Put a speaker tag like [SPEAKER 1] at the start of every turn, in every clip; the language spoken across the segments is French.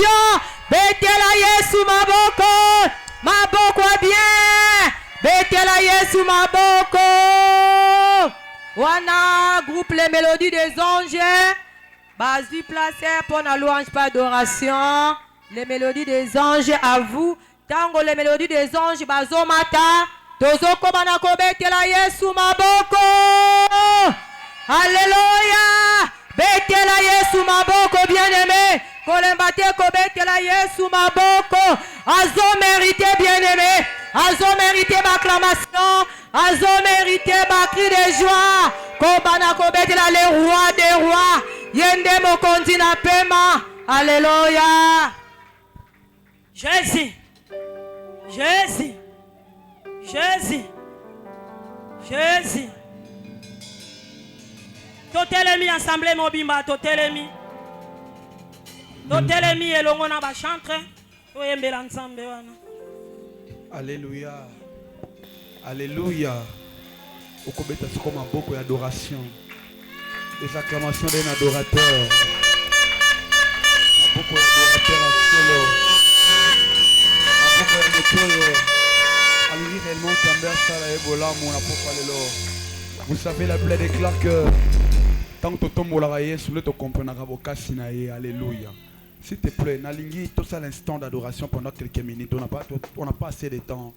[SPEAKER 1] d'adoration. Betela Yesu maboko. Maboko bien. Betela Yesu maboko. Wana groupe les mélodies des anges. Basu placé pour la louange par adoration. Les mélodies des anges à vous. Tango les mélodies des anges bazo mata. Tozoko banako betela Yesu maboko. Alléluia. Betela Yesu maboko bien-aimé. Kolembate ko betela Yesu maboko. Azo mérité bien-aimé. Azo mérité ma acclamation. Azo mérité ma cri de joie. Kobanako betela les rois des rois. Yende mokondi na pema. Alléluia.
[SPEAKER 2] Jésus. Jésus. Jésus. Jésus. Totelemi assemblée mobimba totelemi. Totelemi elongo na ba chantre. Toyembela nzambe wana.
[SPEAKER 3] Alléluia. Alléluia. Okobeta siko maboko ya adoration. Les acclamations d'un adorateur. Maboko ya adorateur à solo. Maboko ya motoyo. Allez réellement tamber ça la ebola mon apôtre alléluia. Vous savez la Bible déclare que tant que tu tombes la Yesu le to comprendra bokasi na ye. Alléluia. S'il te plaît, nalingi tout ça l'instant d'adoration pendant quelques minutes. On n'a pas assez de temps.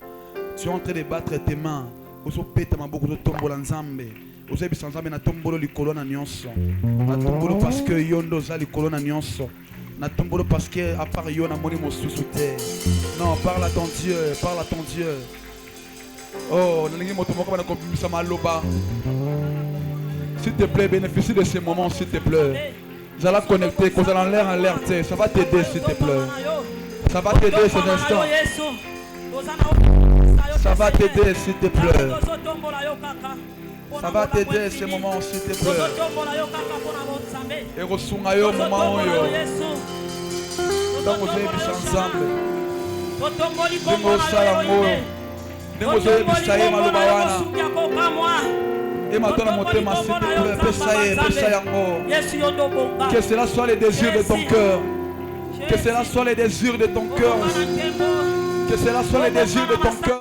[SPEAKER 3] Tu es en train de battre tes mains. Vous pète ma beaucoup de tombeau nzambe. Vous avez besoin de tombolo likolo na nyonso. Na tombolo parce que yondo za likolo na nyonso. Na tombolo parce que à part yo na moni mosusu te. Non, parle à ton Dieu, parle à ton Dieu. Oh, nalingi moto moko bana ko bimisa maloba. S'il te plaît, bénéficie de ces moments, s'il te plaît. Vous allez connecter, vous allez en l'air, ça va t'aider, s'il te plaît. Ça va t'aider ces instants. Ça va t'aider, s'il te plaît. Ça va t'aider ces moments, s'il te plaît. Et reçois yo moment yo. Donc vous avez mis ensemble. Dengo salango. Dengo zoe bisaye malubawana. Et maintenant motema s'il te plaît, pesa yango. Que cela soit les désirs de ton cœur. Que cela soit les désirs de ton cœur. Que cela soit les désirs de ton cœur.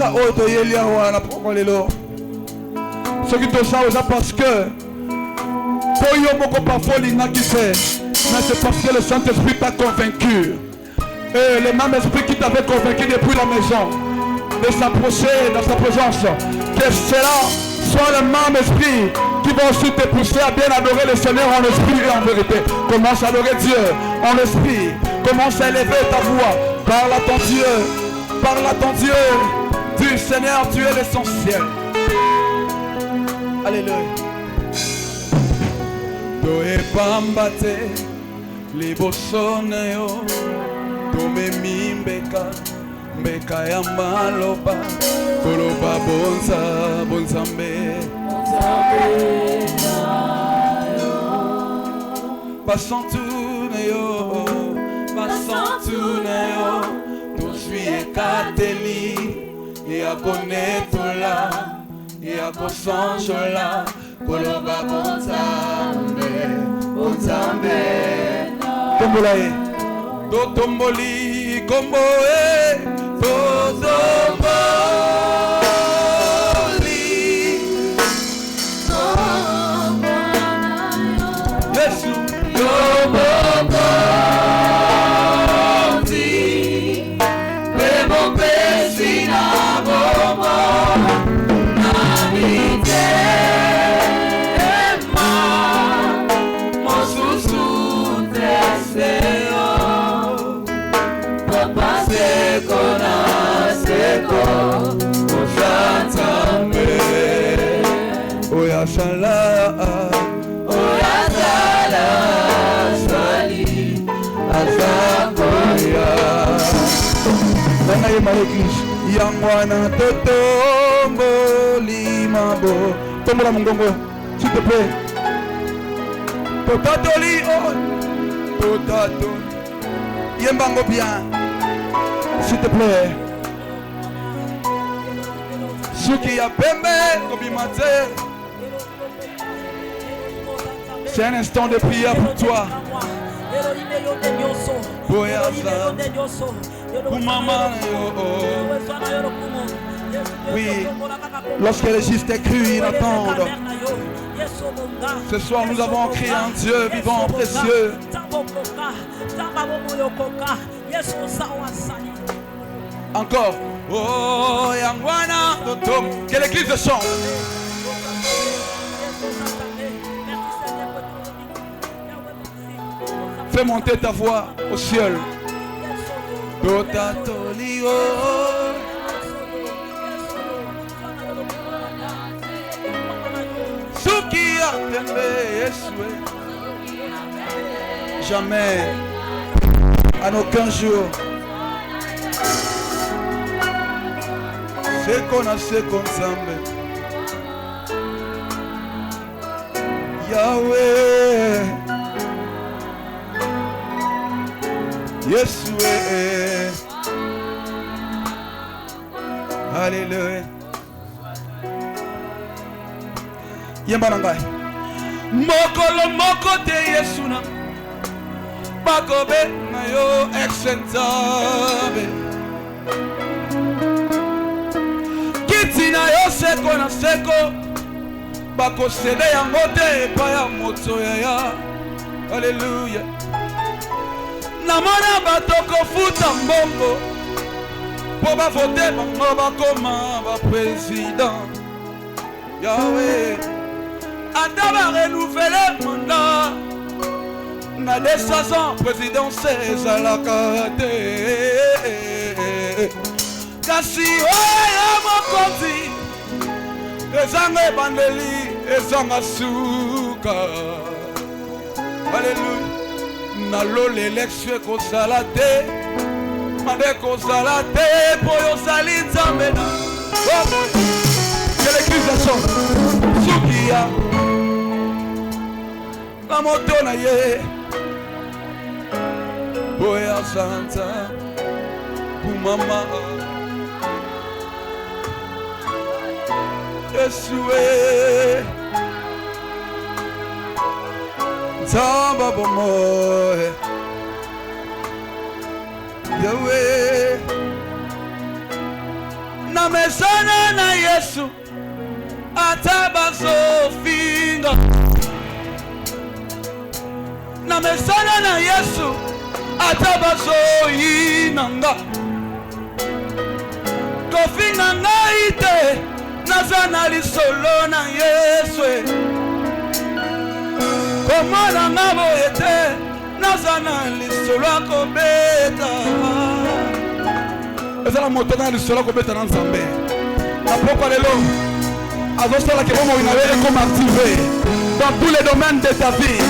[SPEAKER 3] toza oyo toyeli awa na pokwa lelo soki toza oza parce que po yo moko parfois olingaki te mais c'est parce que le Saint-Esprit t'a convaincu et le même esprit qui t'avait convaincu depuis la maison de s'approcher dans sa présence, que cela soit le même esprit qui va aussi te pousser à bien adorer le Seigneur en esprit et en vérité. Commence à adorer Dieu en esprit. Commence à élever ta voix. Parle à ton Dieu. Parle à ton Dieu. Dis Seigneur, tu es l'essentiel. Alléluia. Doe pambate libosone yo tome mimbeka mbeka ya maloba koloba bonza bonzambe basantune yo tozwi ekateli ya konetola ya kosanjola koloba bonzambe bonzambe tombola ye totomboli kombo e totomboli Yesu tobobozi bebopesi na bobo nabite Oya shala sali azakoya Nana yema l'église Yangwana totomboli mabo Tombola mongongo s'il te plaît Totatoli oh Totato Yembango bien s'il te plaît Suki ya pembe kobimate C'est un instant de prière pour toi. Oui, lorsque les justes crient, ils attendent. Ce soir, nous avons crié un Dieu vivant, précieux. Encore. Oh, Yangwana, Totom. Que l'église chante. Fais monter ta voix au ciel. Totatolio. Sukia pembe eswe. Jamais, en aucun jour. C'est qu'on a ce qu'on semble. Yahweh. Yes, Alléluia. Yembanangai. Mokolo moko te Yesuna. Bakobe na yo exenzabe. Kiti na yo seko na seko. Bako sede yango te pa ya moto ya. Alléluia. Namona batoko futa mbongo po ba voter bango bakoma ba président Yahweh ata ba renouveler mandat na 200 ans présidentielle ezalaka te kasi oyo mokonzi ezanga ebandeli ezanga suka Alléluia. Nalo l'élection kozala te mande kozala te po yo sali nzambe na que l'église chante sukia la moto na ye boya santa pour mama Yesue Zamba bomoe Yahweh na mesana na Yesu atabazofinga na mesana na Yesu atabazoyinanga kofinga ngai te naza na lisolo na Yesu komona nga boye te naza na lisolo akobeta ezala moto na lisolo akobeta na Nzambe na pokwa lelo azosala ke bomo inawe ekoma activé dans tous les domaines de ta vie.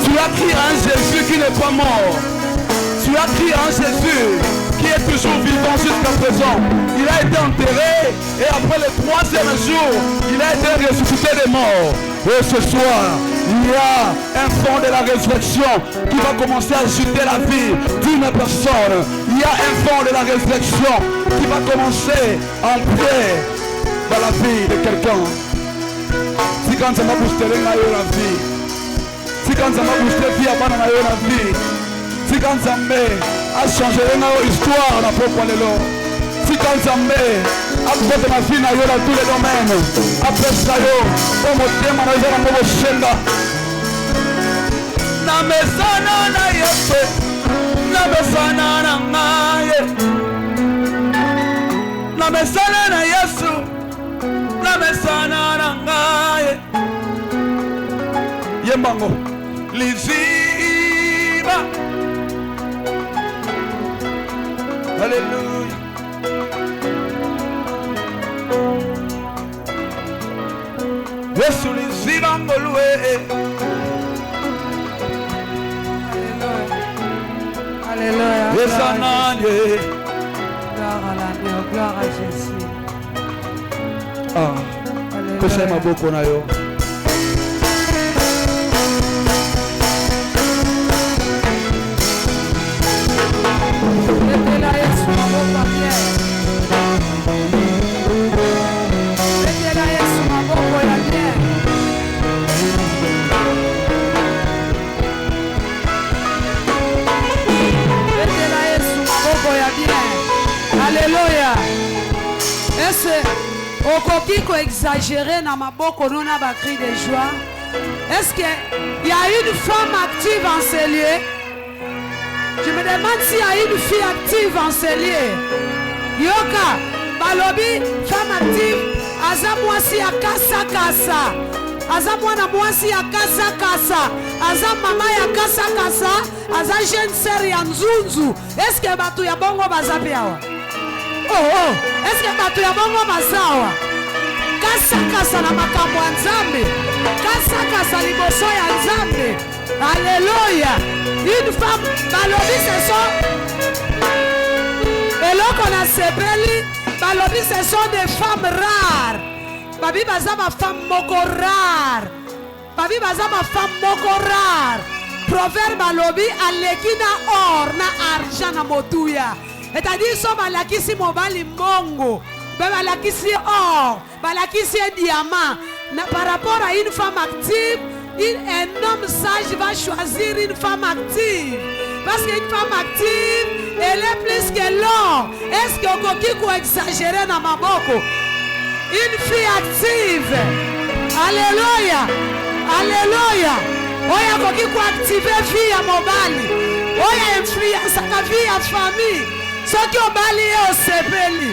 [SPEAKER 3] Tu as crié en Jésus qui n'est pas mort. Tu as crié en Jésus qui est toujours vivant jusqu'à présent. Il a été enterré et après le 3e jour, il a été ressuscité des morts. Et ce soir, il y a un fond de la résurrection qui va commencer à agiter la vie d'une personne. Il y a un fond de la résurrection qui va commencer à entrer dans la vie de quelqu'un. Si quand ça m'a boosté la vie, si quand ça m'a boosté vie avant la vie, si quand ça a changé l'histoire dans propre l'élo, si quand ça a apporté ma vie dans tous les domaines, après ça comme au thème dans les amours chenga, na mesana na Yesu, na mesana na ngaye, na mesana na Yesu. Mesana nangaye yembango liziba hallelujah Yesu liziba ngolwe
[SPEAKER 1] Alléluia
[SPEAKER 3] Yesananye
[SPEAKER 1] gloire à Jésus.
[SPEAKER 3] Pesa maboko na yo.
[SPEAKER 1] Betela Yesu maboko bien. Betela Yesu maboko ya bien. Betela Yesu maboko ya bien. Alléluia. Est-ce okoki ko exagérer na maboko nona ba cri de joie? Est-ce qu'il y a une femme active en ces lieux? Je me demande s'il y a une fille active en ces lieux. Yoka, balobi, femme active, aza mwasi ya kasa kasa. Aza mwana mwasi ya kasa kasa. Aza mama ya kasa kasa. Aza jeune sœur ya nzunzu. Est-ce que batu ya bongo bazapi awa? Oh, est-ce que batu ya bongo bazawa? Kasa kasa na makambo ya Nzambe. Kasa kasa liboso ya Nzambe. Alléluia. Une femme, balobi ce sont eloko na sepeli, balobi ce sont des femmes rares. Babi baza ma femme moko rare. Babi baza ma femme moko rare. Proverbe balobi aleki na or na argent na motuya. C'est-à-dire so balakisi mobali mbongo. Balakisi or, balakisi diamant. Par rapport à une femme active, un homme sage va choisir une femme active. Parce qu'une femme active, elle est plus que l'or. Est-ce que vous pouvez exagérer dans ma boko? Une fille active. Alléluia. Alléluia. Oya koki ko activer vie ya mobali. Oya influence sa vie ya famille. Soki obali e osepeli.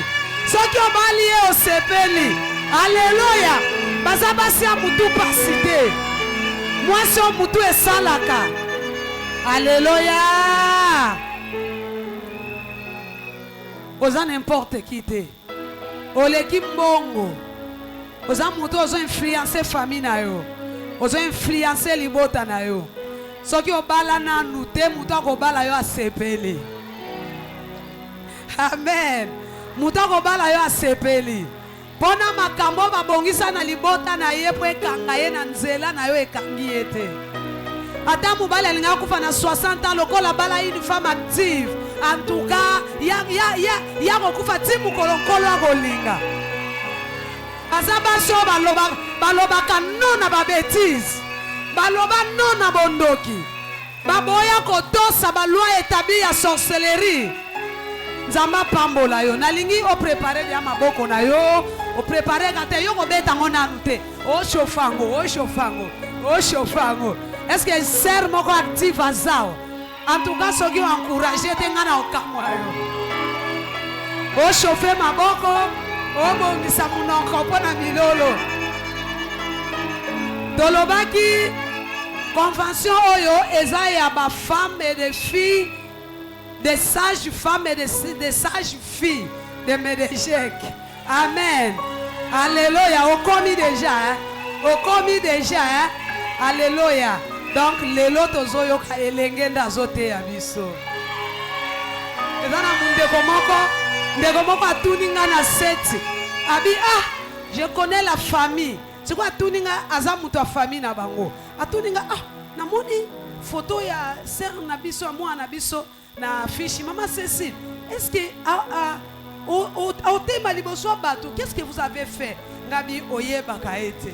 [SPEAKER 1] Soki obali e osepeli. Alléluia. Baza basi ya mutu pasite. Moi c'est mutu esalaka. Alléluia. Oza n'importe qui te. Oleki mbongo. Oza mutu ozo influencer famille na yo. Ozo influencer libota na yo. Soki obala na nute mutu akobala yo asepeli. Amen. Mutu akobala yo asepeli. Pona makambo babongisa na libota na ye po ekanga ye na nzela na yo ekangi ye te. Ata mobali alinga kufa na 60 ans lokola bala une femme active. En tout cas, ya kokufa ti mukolonkolo akolinga. Bazaba so balobaka non na ba bêtise. Baloba non na bondoki. Baboya kotosa baloi établi ya sorcellerie.
[SPEAKER 4] Nzamba pambola yo. Nalingi o préparer bien maboko na yo. O préparer kate yo ko beta ngona nute. O chofango, o chofango, o chofango. Est-ce que sœur moko active azao? En tout cas, ceux qui ont encouragé, te ngana okamwa yo. O chauffer maboko, o bongisa munoko pona milolo. Dolobaki convention oyo eza ya ba femmes et des filles, des sages femmes et des sages filles de Médéchek. Amen. Alléluia. On commis déjà, hein? On commis déjà, hein? Alléluia. Donc les lotos oyo ka elengenda zote ya biso. Ezana ndeko moko atuninga na seti. Abi je connais la famille. C'est quoi atuninga azamuto a famille na bango. Atuninga namoni photo ya sœur na biso moi na biso na fiche maman Cécile. Est-ce que au tema liboso bato qu'est-ce que vous avez fait? Ngabi oyeba kaete.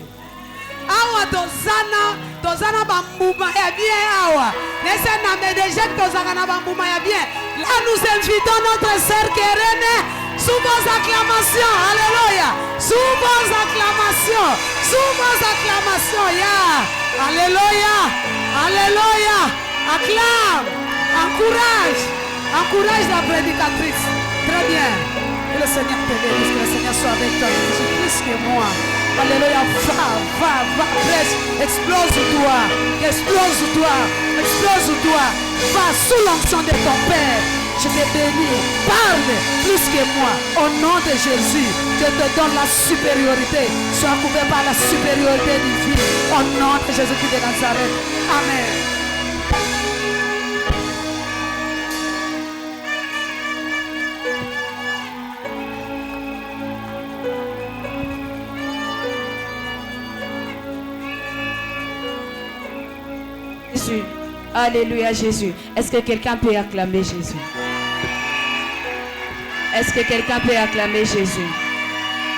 [SPEAKER 4] Awa tozana bambuma ya bien awa. Nese na Médéchek tozana bambuma ya bien. Là nous invitons notre sœur Kérene sous vos acclamations. Alléluia. Sous vos acclamations. Sous vos acclamations. Yeah. Alléluia. Alléluia. Acclame. Encourage. Encourage la prédicatrice. Très bien. Que le Seigneur te bénisse. Que le Seigneur soit avec toi. Jésus plus que moi. Alléluia, va, presse, explose-toi, explose-toi, va sous l'onction de ton Père. Je te bénis, parle plus que moi. Au nom de Jésus, je te donne la supériorité. Sois couvert par la supériorité divine. Au nom de Jésus-Christ de Nazareth. Amen.
[SPEAKER 5] Jésus. Alléluia Jésus. Est-ce que quelqu'un peut acclamer Jésus? Est-ce que quelqu'un peut acclamer Jésus?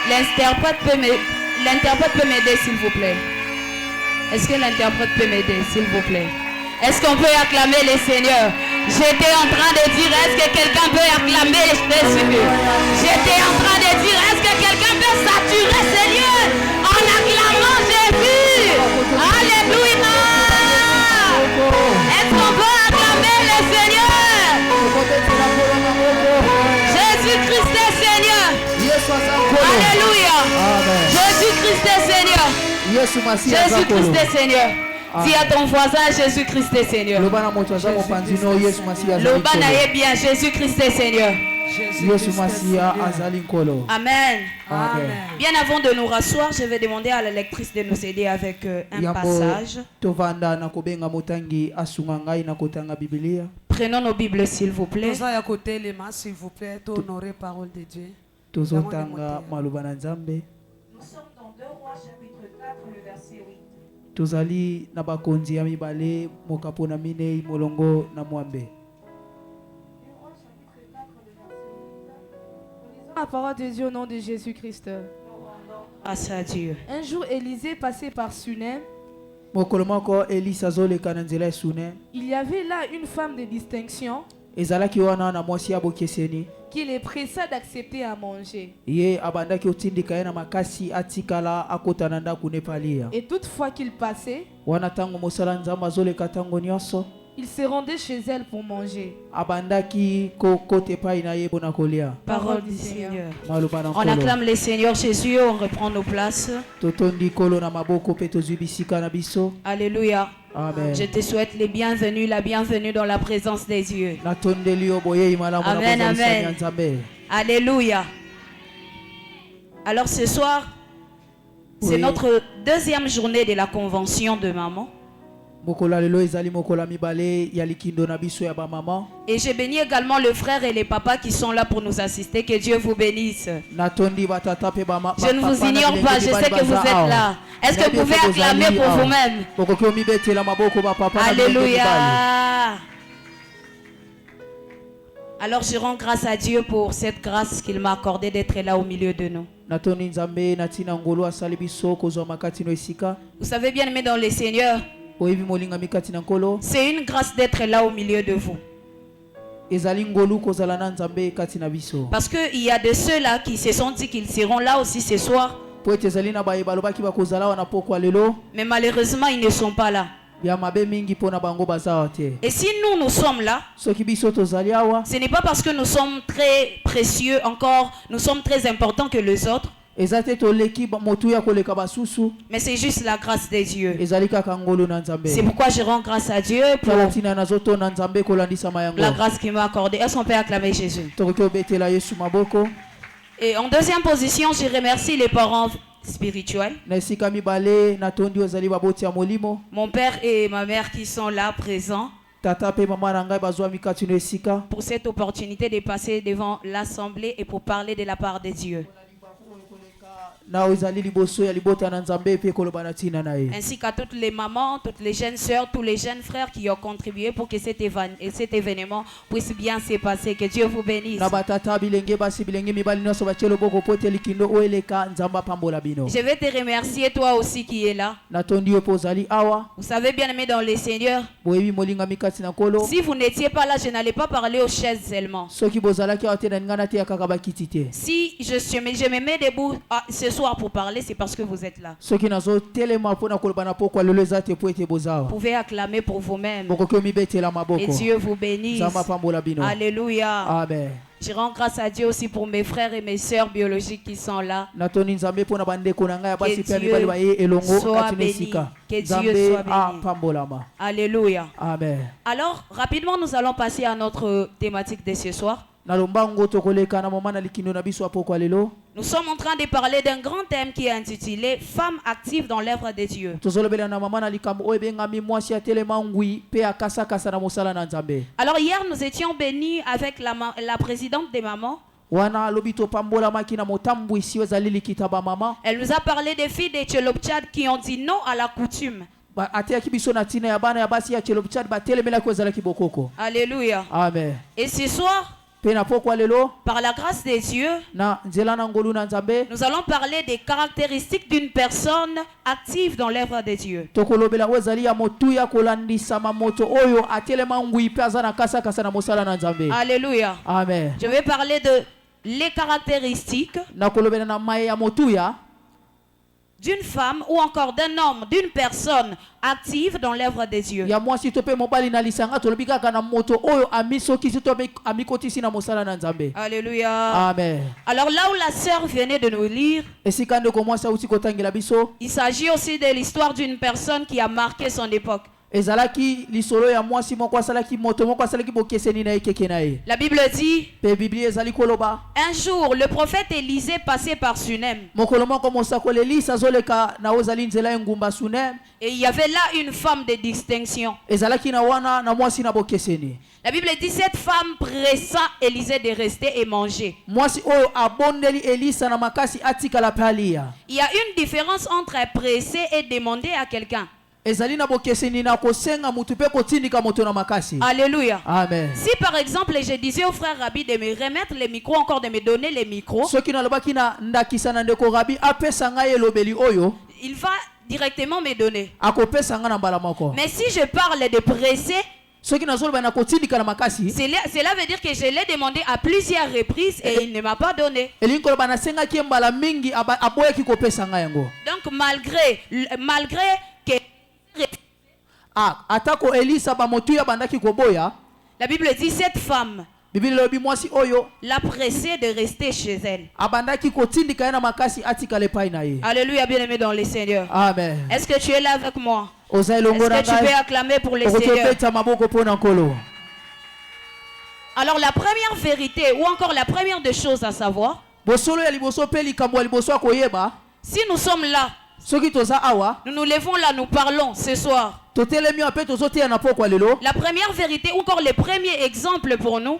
[SPEAKER 5] L'interprète peut m'aider s'il vous plaît. Est-ce que l'interprète peut m'aider s'il vous plaît? Est-ce qu'on peut acclamer le Seigneur? J'étais en train de dire, est-ce que quelqu'un peut acclamer Jésus? J'étais en train de dire, est-ce que quelqu'un peut saturer ces lieux en acclamant Jésus? Alléluia! Est-ce qu'on peut acclamer le Seigneur? Jésus-Christ est Seigneur. Alléluia. Jésus-Christ est Seigneur. Jésus-Christ est Seigneur. Dis à ton voisin, Jésus-Christ est Seigneur. L'Obana est bien, Jésus-Christ est Seigneur. Amen.
[SPEAKER 4] Amen.
[SPEAKER 5] Bien avant de nous rasseoir, je vais demander à la lectrice de nous aider avec un passage. Prenons nos Bibles s'il vous plaît.
[SPEAKER 4] S'il vous plaît, honorer parole de Dieu.
[SPEAKER 5] Nous sommes dans 2 Rois chapitre 4 le verset 8.
[SPEAKER 6] Tozali na bakonzi ya mibale mokapo na minei molongo na mwambe.
[SPEAKER 7] La parole de Dieu au nom de Jésus-Christ.
[SPEAKER 5] Grâce à Dieu.
[SPEAKER 7] Un jour, Élisée passait par Sunem.
[SPEAKER 6] Mokolomako Elisa zoleka na nzela ya Sunem.
[SPEAKER 7] Il y avait là une femme de distinction
[SPEAKER 6] Ezalaki wana na mwasi abokeseni.
[SPEAKER 7] qui les pressa d'accepter à manger.
[SPEAKER 6] Ye abandaki otindika ye na makasi atikala akotana ndaku nepalia.
[SPEAKER 7] Et toutefois qu'il passait,
[SPEAKER 6] Wana tango mosala nzamba zoleka tango nyonso.
[SPEAKER 7] il se rendait chez elle pour manger.
[SPEAKER 6] Abandaki kote pai na ye bona kolia.
[SPEAKER 5] Parole du Seigneur.
[SPEAKER 6] Maloba na
[SPEAKER 5] On
[SPEAKER 6] nkolo.
[SPEAKER 5] acclame le Seigneur Jésus, on reprend nos places.
[SPEAKER 6] Totondi kolo na maboko pe tozwi bisika na biso.
[SPEAKER 5] Alléluia.
[SPEAKER 6] Amen.
[SPEAKER 5] Je te souhaite les bienvenus, la bienvenue dans la présence des dieux.
[SPEAKER 6] Natondeli yo boye imala mona
[SPEAKER 5] Amen,
[SPEAKER 6] kozalisa
[SPEAKER 5] amen.
[SPEAKER 6] ya Nzambe.
[SPEAKER 5] Alléluia. Alors ce soir, c'est
[SPEAKER 6] Oui.
[SPEAKER 5] notre deuxième journée de la convention de maman.
[SPEAKER 6] Mokola lelo ezali mokola mibale ya likindo na biso ya ba maman.
[SPEAKER 5] Et je bénis également le frère et les papas qui sont là pour nous assister. Que Dieu vous bénisse.
[SPEAKER 6] Natondi batata pe ba ma.
[SPEAKER 5] Je ne vous ignore pas, je sais que vous êtes là. Est-ce que vous pouvez acclamer pour vous-même?
[SPEAKER 6] Bokoko mibetela maboko ba papa na bilenge mibali.
[SPEAKER 5] Alléluia. Alors je rends grâce à Dieu pour cette grâce qu'il m'a accordée d'être là au milieu de nous.
[SPEAKER 6] Natondi Nzambe na tina ngolo asali biso kozwa makati no esika.
[SPEAKER 5] Vous savez bien aimé dans le Seigneur,
[SPEAKER 6] Oyebi molinga mikati na nkolo.
[SPEAKER 5] c'est une grâce d'être là au milieu de vous.
[SPEAKER 6] ezali ngolu kozala na nzambe kati na biso.
[SPEAKER 5] Parce qu'il y a de ceux-là qui se sont dit qu'ils seront là aussi ce soir.
[SPEAKER 6] Po ete ezali na baye balobaki bakozala wana pokwa lelo.
[SPEAKER 5] Mais malheureusement, ils ne sont pas là.
[SPEAKER 6] Ya mabe mingi pona bango bazawa te.
[SPEAKER 5] Et si nous sommes là,
[SPEAKER 6] Soki biso tozali awa.
[SPEAKER 5] ce n'est pas parce que nous sommes très précieux encore, nous sommes très importants que les autres.
[SPEAKER 6] Ezate toleki motu ya koleka basusu.
[SPEAKER 5] Mais c'est juste la grâce de Dieu.
[SPEAKER 6] Ezali kaka ngolu na nzambe.
[SPEAKER 5] C'est pourquoi je rends grâce à Dieu pour
[SPEAKER 6] Talatina na zoto na nzambe kolandisa mayango.
[SPEAKER 5] la grâce qu'il m'a accordée. Est-ce qu'on peut acclamer Jésus?
[SPEAKER 6] Tokoki obetela Yesu maboko.
[SPEAKER 5] Et en deuxième position, je remercie les parents spirituels.
[SPEAKER 6] Na esika mibale na tondi ozali baboti ya molimo.
[SPEAKER 5] Mon père et ma mère qui sont là présents
[SPEAKER 6] Tata pe mama na ngai bazwa mikati no esika.
[SPEAKER 5] pour cette opportunité de passer devant l'assemblée et pour parler de la part de Dieu.
[SPEAKER 6] Na ozali liboso ya libota na nzambe pe koloba na tina na ye.
[SPEAKER 5] Ainsi qu'à toutes les mamans, toutes les jeunes sœurs, tous les jeunes frères qui ont contribué pour que cet événement puisse bien se passer. Que Dieu vous bénisse.
[SPEAKER 6] Na batata bilenge basi bilenge mibali nyonso bachelo boko pote likindo oeleka nzamba pambola bino.
[SPEAKER 5] Je vais te remercier toi aussi qui es là.
[SPEAKER 6] Na tondi yo pozali awa.
[SPEAKER 5] Vous savez bien aimé dans le Seigneur,
[SPEAKER 6] Boyebi molinga mikati na kolo.
[SPEAKER 5] si vous n'étiez pas là, je n'allais pas parler aux chaises seulement.
[SPEAKER 6] Soki bozalaki awa te na ngana te akaka bakiti te.
[SPEAKER 5] Si je me mets debout ce soir pour parler, c'est parce que vous êtes là.
[SPEAKER 6] Soki nazo telema pona koloba na pokwa lelo ezate po ete
[SPEAKER 5] Vous
[SPEAKER 6] bozawa.
[SPEAKER 5] pouvez acclamer pour vous-même.
[SPEAKER 6] Boko mi betela
[SPEAKER 5] Et
[SPEAKER 6] maboko.
[SPEAKER 5] Dieu vous bénisse.
[SPEAKER 6] Nzamba pambola bino.
[SPEAKER 5] Alléluia.
[SPEAKER 6] Amen.
[SPEAKER 5] Je rends grâce à Dieu aussi pour mes frères et mes sœurs biologiques qui sont là.
[SPEAKER 6] Na toni nzambe pona bandeko na ngai basi
[SPEAKER 5] Que
[SPEAKER 6] pe
[SPEAKER 5] Dieu
[SPEAKER 6] mibali ba ye elongo
[SPEAKER 5] soit
[SPEAKER 6] kati na
[SPEAKER 5] béni.
[SPEAKER 6] esika.
[SPEAKER 5] Que Dieu
[SPEAKER 6] Nzambe
[SPEAKER 5] soit béni.
[SPEAKER 6] pambolama.
[SPEAKER 5] Alléluia.
[SPEAKER 6] Amen.
[SPEAKER 5] Alors, rapidement, nous allons passer à notre thématique de ce soir.
[SPEAKER 6] Na lombango tokoleka na mama na likindo na biso apoko lelo.
[SPEAKER 5] Nous sommes en train de parler d'un grand thème qui est intitulé Femmes actives dans l'œuvre de Dieu.
[SPEAKER 6] Tozolobela na mama na likambo oyo bengami mwasi atelema ngwi pe akasa kasa na mosala na nzambe.
[SPEAKER 5] Alors, hier, nous étions bénis avec la présidente des mamans.
[SPEAKER 6] Wana lobi to pambola maki na motambwisi ezali likita ba mama.
[SPEAKER 5] Elle nous a parlé des filles de Tcheloptchad qui ont dit non à la coutume.
[SPEAKER 6] Ba ateyaki biso na tina ya bana ya basi ya Tcheloptchad batelemela ko ezalaki bokoko.
[SPEAKER 5] Alléluia.
[SPEAKER 6] Amen.
[SPEAKER 5] Et ce soir,
[SPEAKER 6] Pe na poko lelo
[SPEAKER 5] par la grâce de Dieu,
[SPEAKER 6] na nzela na ngolu na nzambe.
[SPEAKER 5] nous allons parler des caractéristiques d'une personne active dans l'œuvre de Dieu.
[SPEAKER 6] Tokolobela wezali ya motu ya kolandisa mamoto oyo atelema ngwi pe aza na kasa kasa na mosala na nzambe.
[SPEAKER 5] Alléluia.
[SPEAKER 6] Amen.
[SPEAKER 5] Je vais parler de les caractéristiques
[SPEAKER 6] Na kolobela na mai ya motu ya
[SPEAKER 5] d'une femme ou encore d'un homme, d'une personne active dans l'œuvre de Dieu.
[SPEAKER 6] ya mwasi to pe mobali na lisanga tolobi kaka na moto oyo amisoki to amikotisi na mosala na nzambe.
[SPEAKER 5] Alléluia.
[SPEAKER 6] Amen.
[SPEAKER 5] Alors là où la sœur venait de nous lire,
[SPEAKER 6] Esika ndeko mwasi auti kotangela biso
[SPEAKER 5] il s'agit aussi de l'histoire d'une personne qui a marqué son époque.
[SPEAKER 6] ezalaki lisolo ya mwasi moko asalaki moto moko asalaki bokeseni na ekeke na ye.
[SPEAKER 5] La Bible dit,
[SPEAKER 6] Pe Biblia ezali koloba
[SPEAKER 5] un jour, le prophète Élisée passait par Sunem.
[SPEAKER 6] mokolo moko mosakoli Elisa azoleka na ozali nzela engumba Sunem.
[SPEAKER 5] Et il y avait là une femme de distinction.
[SPEAKER 6] Ezalaki na wana na mwasi na bokeseni.
[SPEAKER 5] La Bible dit, cette femme pressa Élisée de rester et manger.
[SPEAKER 6] Mwasi oyo abondeli Elisa na makasi atikala pe alia.
[SPEAKER 5] Il y a une différence entre presser et demander à quelqu'un.
[SPEAKER 6] Ezali na bokeseni na kosenga mutu pe kotindika moto na makasi.
[SPEAKER 5] Alléluia.
[SPEAKER 6] Amen.
[SPEAKER 5] Si par exemple je disais au frère Rabbi de me remettre les micros, encore de me donner les micros,
[SPEAKER 6] Soki na lobaki na ndakisa na ndeko Rabi apesa ngai elobeli oyo
[SPEAKER 5] il va directement me donner.
[SPEAKER 6] akopesa nga na mbala moko.
[SPEAKER 5] Mais si je parle de presser,
[SPEAKER 6] Soki nazoloba na kotindika na makasi
[SPEAKER 5] cela veut dire que je l'ai demandé à plusieurs reprises et il ne m'a pas donné.
[SPEAKER 6] elingi koloba nasengaki mbala mingi aboyaki kopesa ngai yango.
[SPEAKER 5] Donc malgré que
[SPEAKER 6] Atako Elisa bamotu ya bandaki koboya.
[SPEAKER 5] la Bible dit, cette femme
[SPEAKER 6] Biblia lobi mwasi oyo
[SPEAKER 5] l'a pressée de rester chez elle.
[SPEAKER 6] abandaki kotindika ye na makasi atikala epai na ye.
[SPEAKER 5] Alléluia, bien-aimé dans le Seigneur.
[SPEAKER 6] Amen.
[SPEAKER 5] Est-ce que tu es là avec moi?
[SPEAKER 6] Oza
[SPEAKER 5] Est-ce
[SPEAKER 6] elongo na
[SPEAKER 5] que tu peux
[SPEAKER 6] ngai
[SPEAKER 5] acclamer pour le Seigneur?
[SPEAKER 6] okotopeta maboko mpona nkolo.
[SPEAKER 5] Alors la première vérité ou encore la première des choses à savoir,
[SPEAKER 6] Bosolo ya liboso pe likambo ya liboso akoyeba
[SPEAKER 5] si nous sommes là,
[SPEAKER 6] soki toza awa
[SPEAKER 5] nous nous levons là, nous parlons ce soir.
[SPEAKER 6] totelemi ape tozoteya na pokwa lelo.
[SPEAKER 5] La première vérité ou encore le premier exemple pour nous,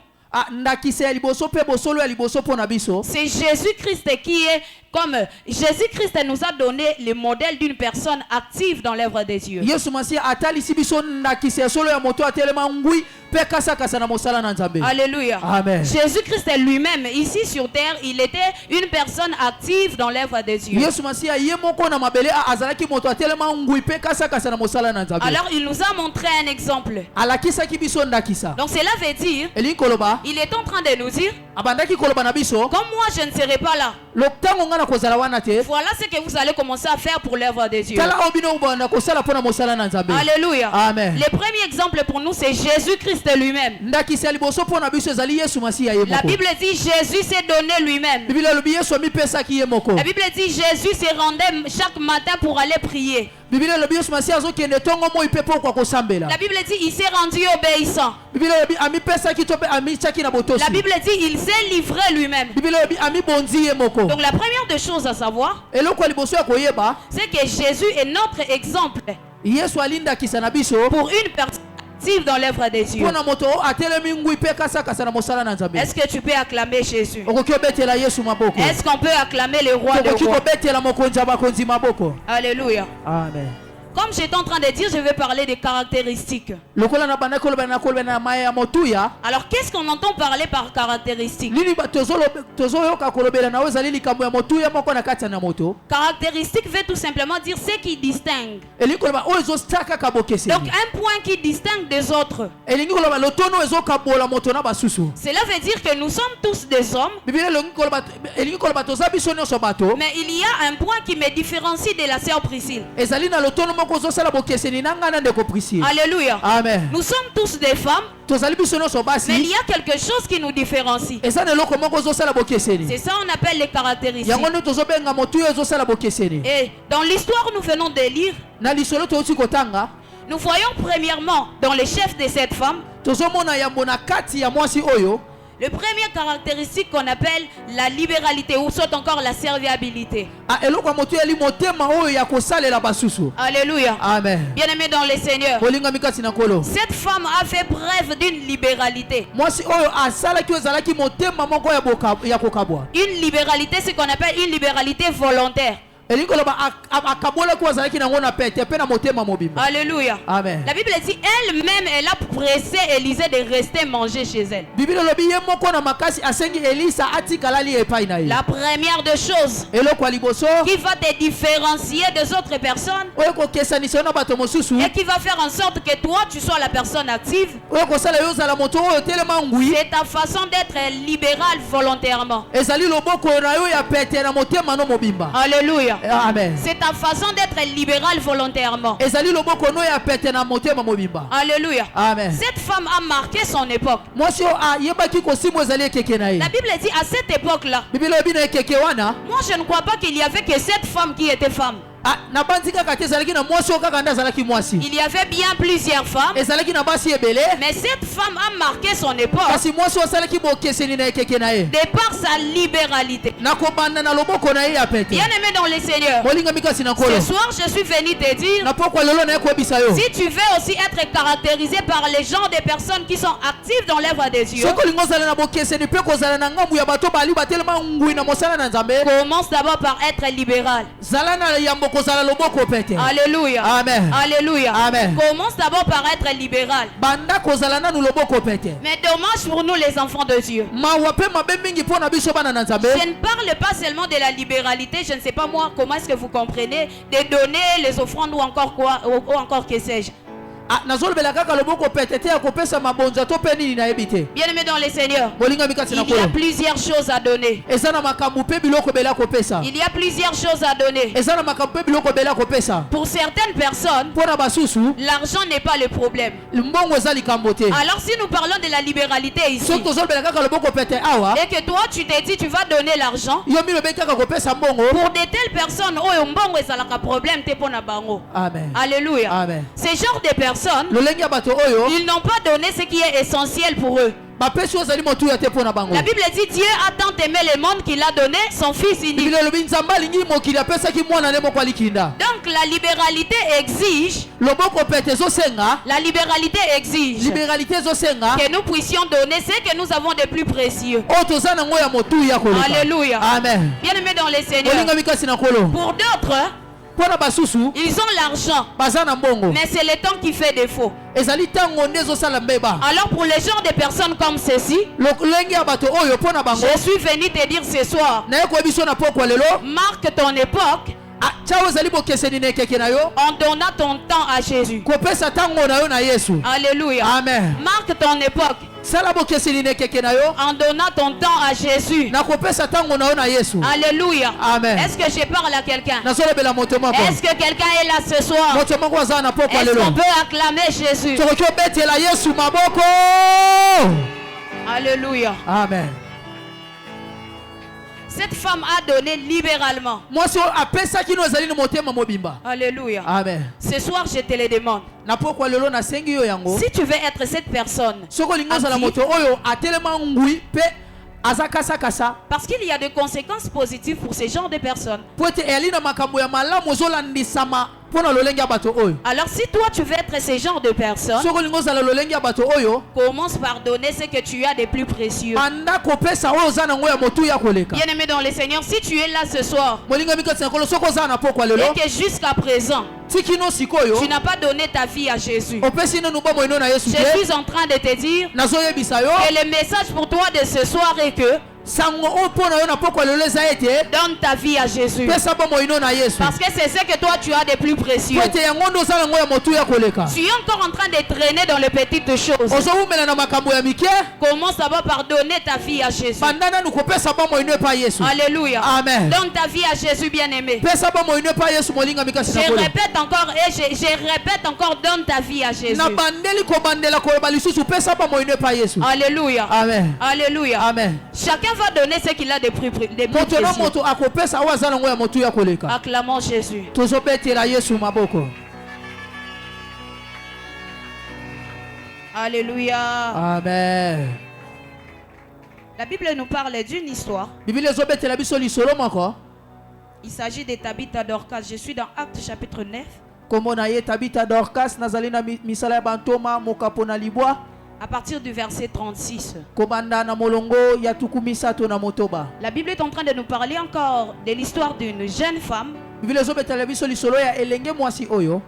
[SPEAKER 6] Ndakisa ya liboso pe bosolo ya liboso mpona biso
[SPEAKER 5] c'est Jésus-Christ qui est comme Jésus-Christ nous a donné le modèle d'une personne active dans l'œuvre de Dieu.
[SPEAKER 6] Yesu Masiya atalisi biso ndakisa ya solo ya moto atelema ngwi pe kasa kasa na mosala na Nzambe.
[SPEAKER 5] Alléluia.
[SPEAKER 6] Amen.
[SPEAKER 5] Jésus-Christ lui-même, ici sur terre, il était une personne active dans l'œuvre de Dieu.
[SPEAKER 6] Yesu Masiya ye moko na mabele azalaki moto atelema ngui pe kasa kasa na mosala na Nzambe.
[SPEAKER 5] Alors il nous a montré un exemple.
[SPEAKER 6] Alakisaki biso ndakisa.
[SPEAKER 5] Donc cela veut dire,
[SPEAKER 6] Elingi koloba
[SPEAKER 5] il est en train de nous dire,
[SPEAKER 6] abandaki koloba na biso
[SPEAKER 5] comme moi je ne serai pas là,
[SPEAKER 6] lotango ngana kozala wana te.
[SPEAKER 5] voilà ce que vous allez commencer à faire pour l'œuvre de Dieu.
[SPEAKER 6] Tala obino ubanda kosala pona mosala na Nzambe.
[SPEAKER 5] Alléluia.
[SPEAKER 6] Amen.
[SPEAKER 5] Le premier exemple pour nous c'est Jésus-Christ lui-même.
[SPEAKER 6] Ndakisa liboso pona biso ezali Yesu Masiya ye moko.
[SPEAKER 5] La Bible dit Jésus s'est donné lui-même.
[SPEAKER 6] Biblia lobi Yesu mi pesa ki ye moko.
[SPEAKER 5] La Bible dit Jésus se rendait chaque matin pour aller prier.
[SPEAKER 6] Biblia lobi Yesu Masiya zo kende tongo mo ipepo kwa kosambela.
[SPEAKER 5] La Bible dit il s'est rendu obéissant.
[SPEAKER 6] Biblia lobi ami pesa ki tope ami chaki na botosi.
[SPEAKER 5] La Bible dit il s'est livré lui-même.
[SPEAKER 6] Biblia lobi ami bonzi ye moko.
[SPEAKER 5] Donc la première des choses à savoir,
[SPEAKER 6] Eloko liboso ya koyeba
[SPEAKER 5] c'est que Jésus est notre exemple
[SPEAKER 6] Yesu alinda kisa na biso
[SPEAKER 5] pour une personne active dans l'œuvre de Dieu.
[SPEAKER 6] pona moto atelemi ngui pe kasa kasa na mosala na Nzambe.
[SPEAKER 5] Est-ce que tu peux acclamer Jésus?
[SPEAKER 6] Okoki obetela Yesu maboko.
[SPEAKER 5] Est-ce qu'on peut acclamer le roi de
[SPEAKER 6] Okoki
[SPEAKER 5] rois?
[SPEAKER 6] obetela mokonzi ya bakonzi maboko.
[SPEAKER 5] Alléluia.
[SPEAKER 6] Amen.
[SPEAKER 5] Comme j'étais en train de dire, je vais parler des caractéristiques.
[SPEAKER 6] Lokola na bana koloba na maya ya motuya.
[SPEAKER 5] Alors qu'est-ce qu'on entend parler par caractéristiques?
[SPEAKER 6] Lini ba tozo yoka kolobela na wezali likambo ya motuya moko na kati na moto.
[SPEAKER 5] Caractéristique veut tout simplement dire ce qui distingue.
[SPEAKER 6] Elingi koloba ozo staka kabokese.
[SPEAKER 5] Donc un point qui distingue des autres.
[SPEAKER 6] Elingi koloba lotono ezo kabola moto na basusu.
[SPEAKER 5] Cela veut dire que nous sommes tous des hommes.
[SPEAKER 6] Elingi koloba toza biso nyonso bato.
[SPEAKER 5] Mais il y a un point qui me différencie de la sœur Priscille.
[SPEAKER 6] Ezali na lotono moko zo sala bokese ni nanga na ndeko Priscille.
[SPEAKER 5] Alléluia.
[SPEAKER 6] Amen.
[SPEAKER 5] Nous sommes tous des femmes.
[SPEAKER 6] Tozali biso nyonso
[SPEAKER 5] Mais il
[SPEAKER 6] basi.
[SPEAKER 5] y a quelque chose qui nous différencie.
[SPEAKER 6] Eza na loko moko zo sala bokese ni.
[SPEAKER 5] C'est ça on appelle les caractéristiques.
[SPEAKER 6] Yango nde tozo benga motuya ezo sala bokese ni.
[SPEAKER 5] Et dans l'histoire nous venons de lire,
[SPEAKER 6] Na lisolo tozi kotanga.
[SPEAKER 5] nous voyons premièrement dans les chefs de cette femme,
[SPEAKER 6] Tozo mona yambo na kati ya mwasi oyo.
[SPEAKER 5] le premier caractéristique qu'on appelle la libéralité ou soit encore la serviabilité.
[SPEAKER 6] Eloko ya motuya li motema oyo ya kosalela basusu.
[SPEAKER 5] Alléluia.
[SPEAKER 6] Amen.
[SPEAKER 5] Bien-aimés dans le Seigneur,
[SPEAKER 6] Bolinga mikati na kolo.
[SPEAKER 5] cette femme a fait preuve d'une libéralité.
[SPEAKER 6] Mwasi oyo asalaki ezalaki motema moko ya kokabwa.
[SPEAKER 5] Une libéralité, c'est ce qu'on appelle une libéralité volontaire.
[SPEAKER 6] Elingi koloba akabola ko azalaki nango na pete pe na motema mobimba.
[SPEAKER 5] Alléluia.
[SPEAKER 6] Amen.
[SPEAKER 5] La Bible dit elle-même, elle a pressé Élisée de rester manger chez elle.
[SPEAKER 6] Biblia lobi ye moko na makasi asengi Elisa atikalali epai na ye.
[SPEAKER 5] La première des choses
[SPEAKER 6] Eloko liboso
[SPEAKER 5] qui va te différencier des autres personnes
[SPEAKER 6] oyo kokesanisa na bato mosusu
[SPEAKER 5] et qui va faire en sorte que toi tu sois la personne active,
[SPEAKER 6] oyo kosala yo zala moto oyo telema ngui
[SPEAKER 5] c'est ta façon d'être libéral volontairement.
[SPEAKER 6] ezali loboko na yo ya pete na motema no mobimba.
[SPEAKER 5] Alléluia.
[SPEAKER 6] Amen.
[SPEAKER 5] C'est ta façon d'être libéral volontairement.
[SPEAKER 6] Ezali loboko no ya pete na motema mobimba.
[SPEAKER 5] Alléluia.
[SPEAKER 6] Amen.
[SPEAKER 5] Cette femme a marqué son époque.
[SPEAKER 6] Mwasi oyo ayebaki kosimo ezali ekeke na ye.
[SPEAKER 5] La Bible dit à cette époque-là,
[SPEAKER 6] Biblia lobi na ekeke wana
[SPEAKER 5] moi je ne crois pas qu'il y avait que cette femme qui était femme.
[SPEAKER 6] na bandi kaka te ezalaki na mwasi oyo kaka nde azalaki mwasi.
[SPEAKER 5] Il y avait bien plusieurs femmes,
[SPEAKER 6] Ezalaki na basi ebele
[SPEAKER 5] mais cette femme a marqué son époque
[SPEAKER 6] kasi mwasi oyo asalaki bokeseni na ekeke na ye
[SPEAKER 5] de par sa libéralité.
[SPEAKER 6] na kobanda na loboko na ye ya pete.
[SPEAKER 5] Bien-aimé dans le Seigneur,
[SPEAKER 6] Molinga mikasi na kolo.
[SPEAKER 5] ce soir je suis venu te dire,
[SPEAKER 6] Na pokwa lelo na ye koyebisa yo.
[SPEAKER 5] si tu veux aussi être caractérisé par les gens des personnes qui sont actives dans l'œuvre de Dieu,
[SPEAKER 6] Soki olingi ozala na bokeseni mpe kozala na ngambu ya bato bali batelema ngui na mosala na Nzambe.
[SPEAKER 5] commence d'abord par être libéral.
[SPEAKER 6] Zala na yambo kozala loboko pete.
[SPEAKER 5] Alléluia.
[SPEAKER 6] Amen.
[SPEAKER 5] Alléluia.
[SPEAKER 6] Amen.
[SPEAKER 5] Commence d'abord par être libéral.
[SPEAKER 6] Banda kozala nanu loboko pete.
[SPEAKER 5] Mais dommage pour nous les enfants de Dieu.
[SPEAKER 6] Mawa pe mabe mingi mpo na biso bana na Nzambe.
[SPEAKER 5] Je ne parle pas seulement de la libéralité, je ne sais pas moi comment est-ce que vous comprenez, de donner les offrandes ou encore quoi, ou encore que sais-je.
[SPEAKER 6] Nazolobela kaka loboko pete te ya kopesa mabonza to pe nini nayebi te.
[SPEAKER 5] Bien-aimé dans le Seigneur,
[SPEAKER 6] Molinga mikasi na
[SPEAKER 5] il y a
[SPEAKER 6] kolo.
[SPEAKER 5] plusieurs choses à donner.
[SPEAKER 6] Eza na makambu pe biloko bela kopesa.
[SPEAKER 5] Il y a plusieurs choses à donner.
[SPEAKER 6] Eza na makambu pe biloko bela kopesa.
[SPEAKER 5] Pour certaines personnes,
[SPEAKER 6] Mpo na basusu
[SPEAKER 5] l'argent n'est pas le problème.
[SPEAKER 6] mbongo eza likambo te.
[SPEAKER 5] Alors si nous parlons de la libéralité ici,
[SPEAKER 6] Soki tozolobela kaka loboko pete awa
[SPEAKER 5] et que toi tu te dis tu vas donner l'argent,
[SPEAKER 6] yo milobe kaka kopesa mbongo.
[SPEAKER 5] pour de telles personnes, oyo mbongo ezalaka problème te pona bango.
[SPEAKER 6] Amen.
[SPEAKER 5] Alléluia.
[SPEAKER 6] Amen.
[SPEAKER 5] Ces genres de personnes,
[SPEAKER 6] Lolenge ya bato oyo
[SPEAKER 5] ils n'ont pas donné ce qui est essentiel pour eux.
[SPEAKER 6] bapesi oyo ezali motuya te mpo na bango.
[SPEAKER 5] La Bible dit Dieu a tant aimé le monde qu'il a donné son fils unique.
[SPEAKER 6] Biblia elobi nzambe alingi mokili apesaki mwana ne moko alikinda.
[SPEAKER 5] Donc la libéralité exige,
[SPEAKER 6] Loboko pete ezosenga,
[SPEAKER 5] la libéralité exige
[SPEAKER 6] libéralité ezosenga
[SPEAKER 5] que nous puissions donner ce que nous avons de plus précieux.
[SPEAKER 6] oyo toza nango ya motuya koluka.
[SPEAKER 5] Alléluia.
[SPEAKER 6] Amen.
[SPEAKER 5] Bien-aimé dans le Seigneur.
[SPEAKER 6] Molinga mikasi na kolo.
[SPEAKER 5] Pour d'autres,
[SPEAKER 6] Pona basusu
[SPEAKER 5] Ils ont l'argent,
[SPEAKER 6] baza na mbongo.
[SPEAKER 5] mais c'est le temps qui fait défaut.
[SPEAKER 6] Ezali tango ndezo sala mbeba.
[SPEAKER 5] Alors pour les genres de personnes comme ceci,
[SPEAKER 6] Lolengi ya bato oyo pona bango.
[SPEAKER 5] je suis venu te dire ce soir,
[SPEAKER 6] Na yeko biso na poko lelo.
[SPEAKER 5] marque ton époque
[SPEAKER 6] Chao ezali bokeseni ne keke na yo.
[SPEAKER 5] en donnant ton temps à Jésus.
[SPEAKER 6] Kopesa tango na yo na Yesu.
[SPEAKER 5] Alléluia.
[SPEAKER 6] Amen.
[SPEAKER 5] Marque ton époque
[SPEAKER 6] Sala bokeseni ne keke na yo.
[SPEAKER 5] en donnant ton temps à Jésus.
[SPEAKER 6] Na kopesa tango na yo na Yesu.
[SPEAKER 5] Alléluia.
[SPEAKER 6] Amen.
[SPEAKER 5] Est-ce que je parle à quelqu'un?
[SPEAKER 6] Na solo bela moto moko.
[SPEAKER 5] Est-ce que quelqu'un est là ce soir?
[SPEAKER 6] Moto moko aza na poko
[SPEAKER 5] Est-ce
[SPEAKER 6] lelo.
[SPEAKER 5] qu'on peut acclamer Jésus?
[SPEAKER 6] Tokyo betela Yesu maboko.
[SPEAKER 5] Alléluia.
[SPEAKER 6] Amen.
[SPEAKER 5] Cette femme a donné libéralement.
[SPEAKER 6] Mwasi oyo apesaki no ezali na motema mobimba.
[SPEAKER 5] Alléluia.
[SPEAKER 6] Amen.
[SPEAKER 5] Ce soir, je te le demande.
[SPEAKER 6] Na poko lelo na sengi yo yango.
[SPEAKER 5] Si tu veux être cette personne,
[SPEAKER 6] Soko lingo za la
[SPEAKER 5] active,
[SPEAKER 6] moto oyo atelema ngui pe azakasa kasa.
[SPEAKER 5] parce qu'il y a des conséquences positives pour ce genre de personnes.
[SPEAKER 6] Poete elina makambo ya malamu zolandisama pona lolengi ya bato oyo.
[SPEAKER 5] Alors si toi tu veux être ce genre de personne,
[SPEAKER 6] Soko lingo za la lolengi ya bato oyo.
[SPEAKER 5] commence par donner ce que tu as de plus précieux.
[SPEAKER 6] Anda kopesa oyo za na ngo ya motu ya koleka.
[SPEAKER 5] Bien aimé dans le Seigneur, si tu es là ce soir
[SPEAKER 6] Molinga mikati na kolo soko za na poko lelo.
[SPEAKER 5] et que jusqu'à présent
[SPEAKER 6] Tikino sikoyo.
[SPEAKER 5] tu n'as pas donné ta vie à Jésus,
[SPEAKER 6] Opesi no nuba moino na Yesu
[SPEAKER 5] je
[SPEAKER 6] te.
[SPEAKER 5] suis en train de te dire
[SPEAKER 6] Nazoyebisa yo.
[SPEAKER 5] que le message pour toi de ce soir est que
[SPEAKER 6] Sango o pona yo na poko lelo za ete.
[SPEAKER 5] donne ta vie à Jésus.
[SPEAKER 6] Pesa ba moino na Yesu.
[SPEAKER 5] Parce que c'est ce que toi tu as de plus précieux.
[SPEAKER 6] Poete yango ndo za na ngo ya motu ya koleka.
[SPEAKER 5] Tu es encore en train de traîner dans les petites choses.
[SPEAKER 6] Ozo umela na makambo ya mike.
[SPEAKER 5] Commence d'abord par donner ta vie à Jésus.
[SPEAKER 6] Bandana nu kopesa ba moino pa Yesu.
[SPEAKER 5] Alléluia.
[SPEAKER 6] Amen.
[SPEAKER 5] Donne ta vie à Jésus, bien-aimé.
[SPEAKER 6] Pesa ba moino pa Yesu molinga mikasi na
[SPEAKER 5] Je
[SPEAKER 6] kolo.
[SPEAKER 5] répète encore et je répète encore, donne ta vie à Jésus.
[SPEAKER 6] Na bandeli ko bandela ko ba lisusu pesa ba moino pa Yesu.
[SPEAKER 5] Alléluia.
[SPEAKER 6] Amen.
[SPEAKER 5] Alléluia.
[SPEAKER 6] Amen.
[SPEAKER 5] Chacun va donner ce qu'il a de plus
[SPEAKER 6] Moto na
[SPEAKER 5] précieux.
[SPEAKER 6] moto akopesa oyo aza na ngo ya motu ya koleka.
[SPEAKER 5] Acclamons Jésus.
[SPEAKER 6] Tozobetela Yesu maboko.
[SPEAKER 5] Alléluia.
[SPEAKER 6] Amen.
[SPEAKER 5] La Bible nous parle d'une histoire.
[SPEAKER 6] Biblia ezobetela biso lisolo moko.
[SPEAKER 5] Il s'agit de Tabitha Dorcas. Je suis dans Actes chapitre 9.
[SPEAKER 6] Kombo na ye Tabitha Dorcas nazali na misala ya bantoma mokapo na libwa.
[SPEAKER 5] À partir du verset 36.
[SPEAKER 6] Kobanda na molongo ya tuku misato na motoba.
[SPEAKER 5] La Bible est en train de nous parler encore de l'histoire d'une jeune femme.
[SPEAKER 6] Biblia ezobetela biso lisolo ya elenge mwasi oyo.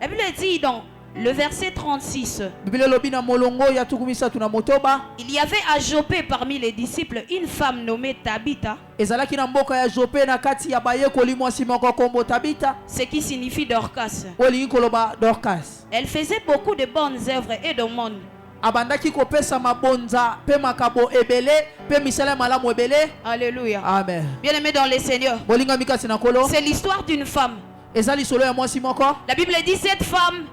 [SPEAKER 5] La Bible dit dans le verset 36.
[SPEAKER 6] Biblia elobi na molongo ya tuku misato na motoba.
[SPEAKER 5] Il y avait à Jopé parmi les disciples une femme nommée Tabitha,
[SPEAKER 6] Ezalaki na mboka ya Jope na kati ya bayekoli mwasi moko kombo Tabitha.
[SPEAKER 5] ce qui signifie Dorcas.
[SPEAKER 6] Olingi koloba Dorcas.
[SPEAKER 5] Elle faisait beaucoup de bonnes œuvres et d'aumônes.
[SPEAKER 6] Abandaki kopesa mabonza pe makabo ebele pe misala malamu ebele.
[SPEAKER 5] Alléluia.
[SPEAKER 6] Amen.
[SPEAKER 5] Bien-aimé dans le Seigneur,
[SPEAKER 6] Bolinga mikasi na kolo.
[SPEAKER 5] c'est l'histoire d'une femme.
[SPEAKER 6] Ezali solo ya mwasi moko.
[SPEAKER 5] La Bible dit cette femme,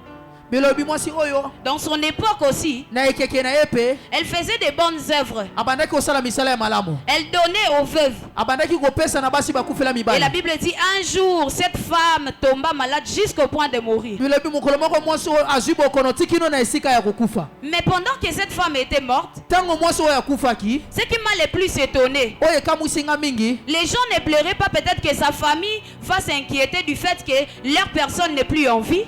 [SPEAKER 6] Bilobi mwasi oyo
[SPEAKER 5] dans son époque aussi,
[SPEAKER 6] na ekeke na yepe
[SPEAKER 5] elle faisait de bonnes œuvres.
[SPEAKER 6] abandaki kosala misala ya malamu.
[SPEAKER 5] Elle donnait aux veuves.
[SPEAKER 6] Abandaki kopesa na basi bakufela
[SPEAKER 5] Et la
[SPEAKER 6] mibali.
[SPEAKER 5] Bible dit un jour, cette femme tomba malade jusqu'au point de mourir.
[SPEAKER 6] Bilobi mokolo moko mwasi oyo azwi bokono tikino na esika ya kokufa.
[SPEAKER 5] Mais pendant que cette femme était morte,
[SPEAKER 6] Tango mwasi oyo akufaki
[SPEAKER 5] ce qui m'a le plus étonné,
[SPEAKER 6] oyo ekamwisinga mingi.
[SPEAKER 5] les gens ne pleuraient pas peut-être que sa famille va s'inquiéter du fait que leur personne n'est plus en vie.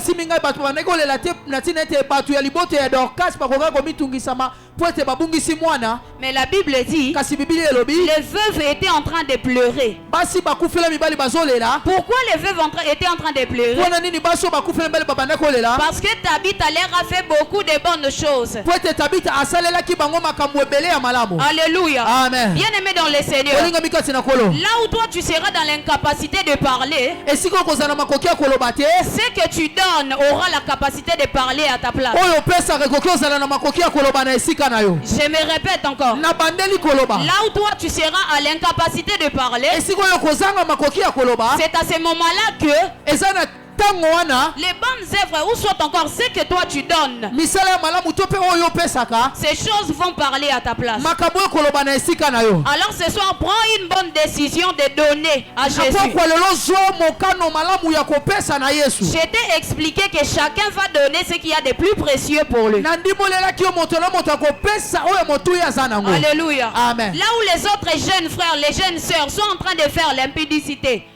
[SPEAKER 6] Siminga bato bandaki kolela te na ntina ete bato ya liboto ya Dorcas bakoka komitungisama po ete babungisi mwana.
[SPEAKER 5] Mais la Bible dit,
[SPEAKER 6] Kasi Biblia elobi
[SPEAKER 5] les veuves étaient en train de pleurer.
[SPEAKER 6] basi bakufela mibali bazolela.
[SPEAKER 5] Pourquoi les veuves étaient en train de pleurer?
[SPEAKER 6] Mpona nini basi oyo bakufela mibali babandaki kolela?
[SPEAKER 5] Parce que Tabitha leur a fait beaucoup de bonnes choses.
[SPEAKER 6] Po ete Tabitha asalelaki bango makambo ebele ya malamu.
[SPEAKER 5] Alléluia.
[SPEAKER 6] Amen.
[SPEAKER 5] Bien aimé dans le Seigneur,
[SPEAKER 6] Olinga mikati na kolo.
[SPEAKER 5] là où toi tu seras dans l'incapacité de parler,
[SPEAKER 6] Esika okozala na makoki ya koloba te.
[SPEAKER 5] ce que tu donnes aura la capacité de parler à ta place.
[SPEAKER 6] Oyo opesaka ekoki ozala na makoki ya koloba na esika na yo.
[SPEAKER 5] Je me répète encore.
[SPEAKER 6] Na bandeli koloba.
[SPEAKER 5] Là où toi tu seras à l'incapacité de parler,
[SPEAKER 6] Esika oyo kozanga makoki ya koloba.
[SPEAKER 5] c'est à ce moment-là que
[SPEAKER 6] Eza na tango wana
[SPEAKER 5] les bonnes œuvres ou soit encore ce que toi tu donnes,
[SPEAKER 6] misala ya malamu to pe oyo opesaka
[SPEAKER 5] ces choses vont parler à ta place.
[SPEAKER 6] makambo ekoloba na esika na yo.
[SPEAKER 5] Alors ce soir, prends une bonne décision de donner à Jésus.
[SPEAKER 6] Apokwa lelo zo mokano malamu ya kopesa na Yesu.
[SPEAKER 5] Je t'ai expliqué que chacun va donner ce qu'il y a de plus précieux pour lui.
[SPEAKER 6] Na ndimolelaki yo moto na moto akopesa oyo motu ya za nango.
[SPEAKER 5] Alléluia.
[SPEAKER 6] Amen.
[SPEAKER 5] Là où les autres jeunes frères, les jeunes sœurs sont en train de faire l'impudicité, toi tu es en train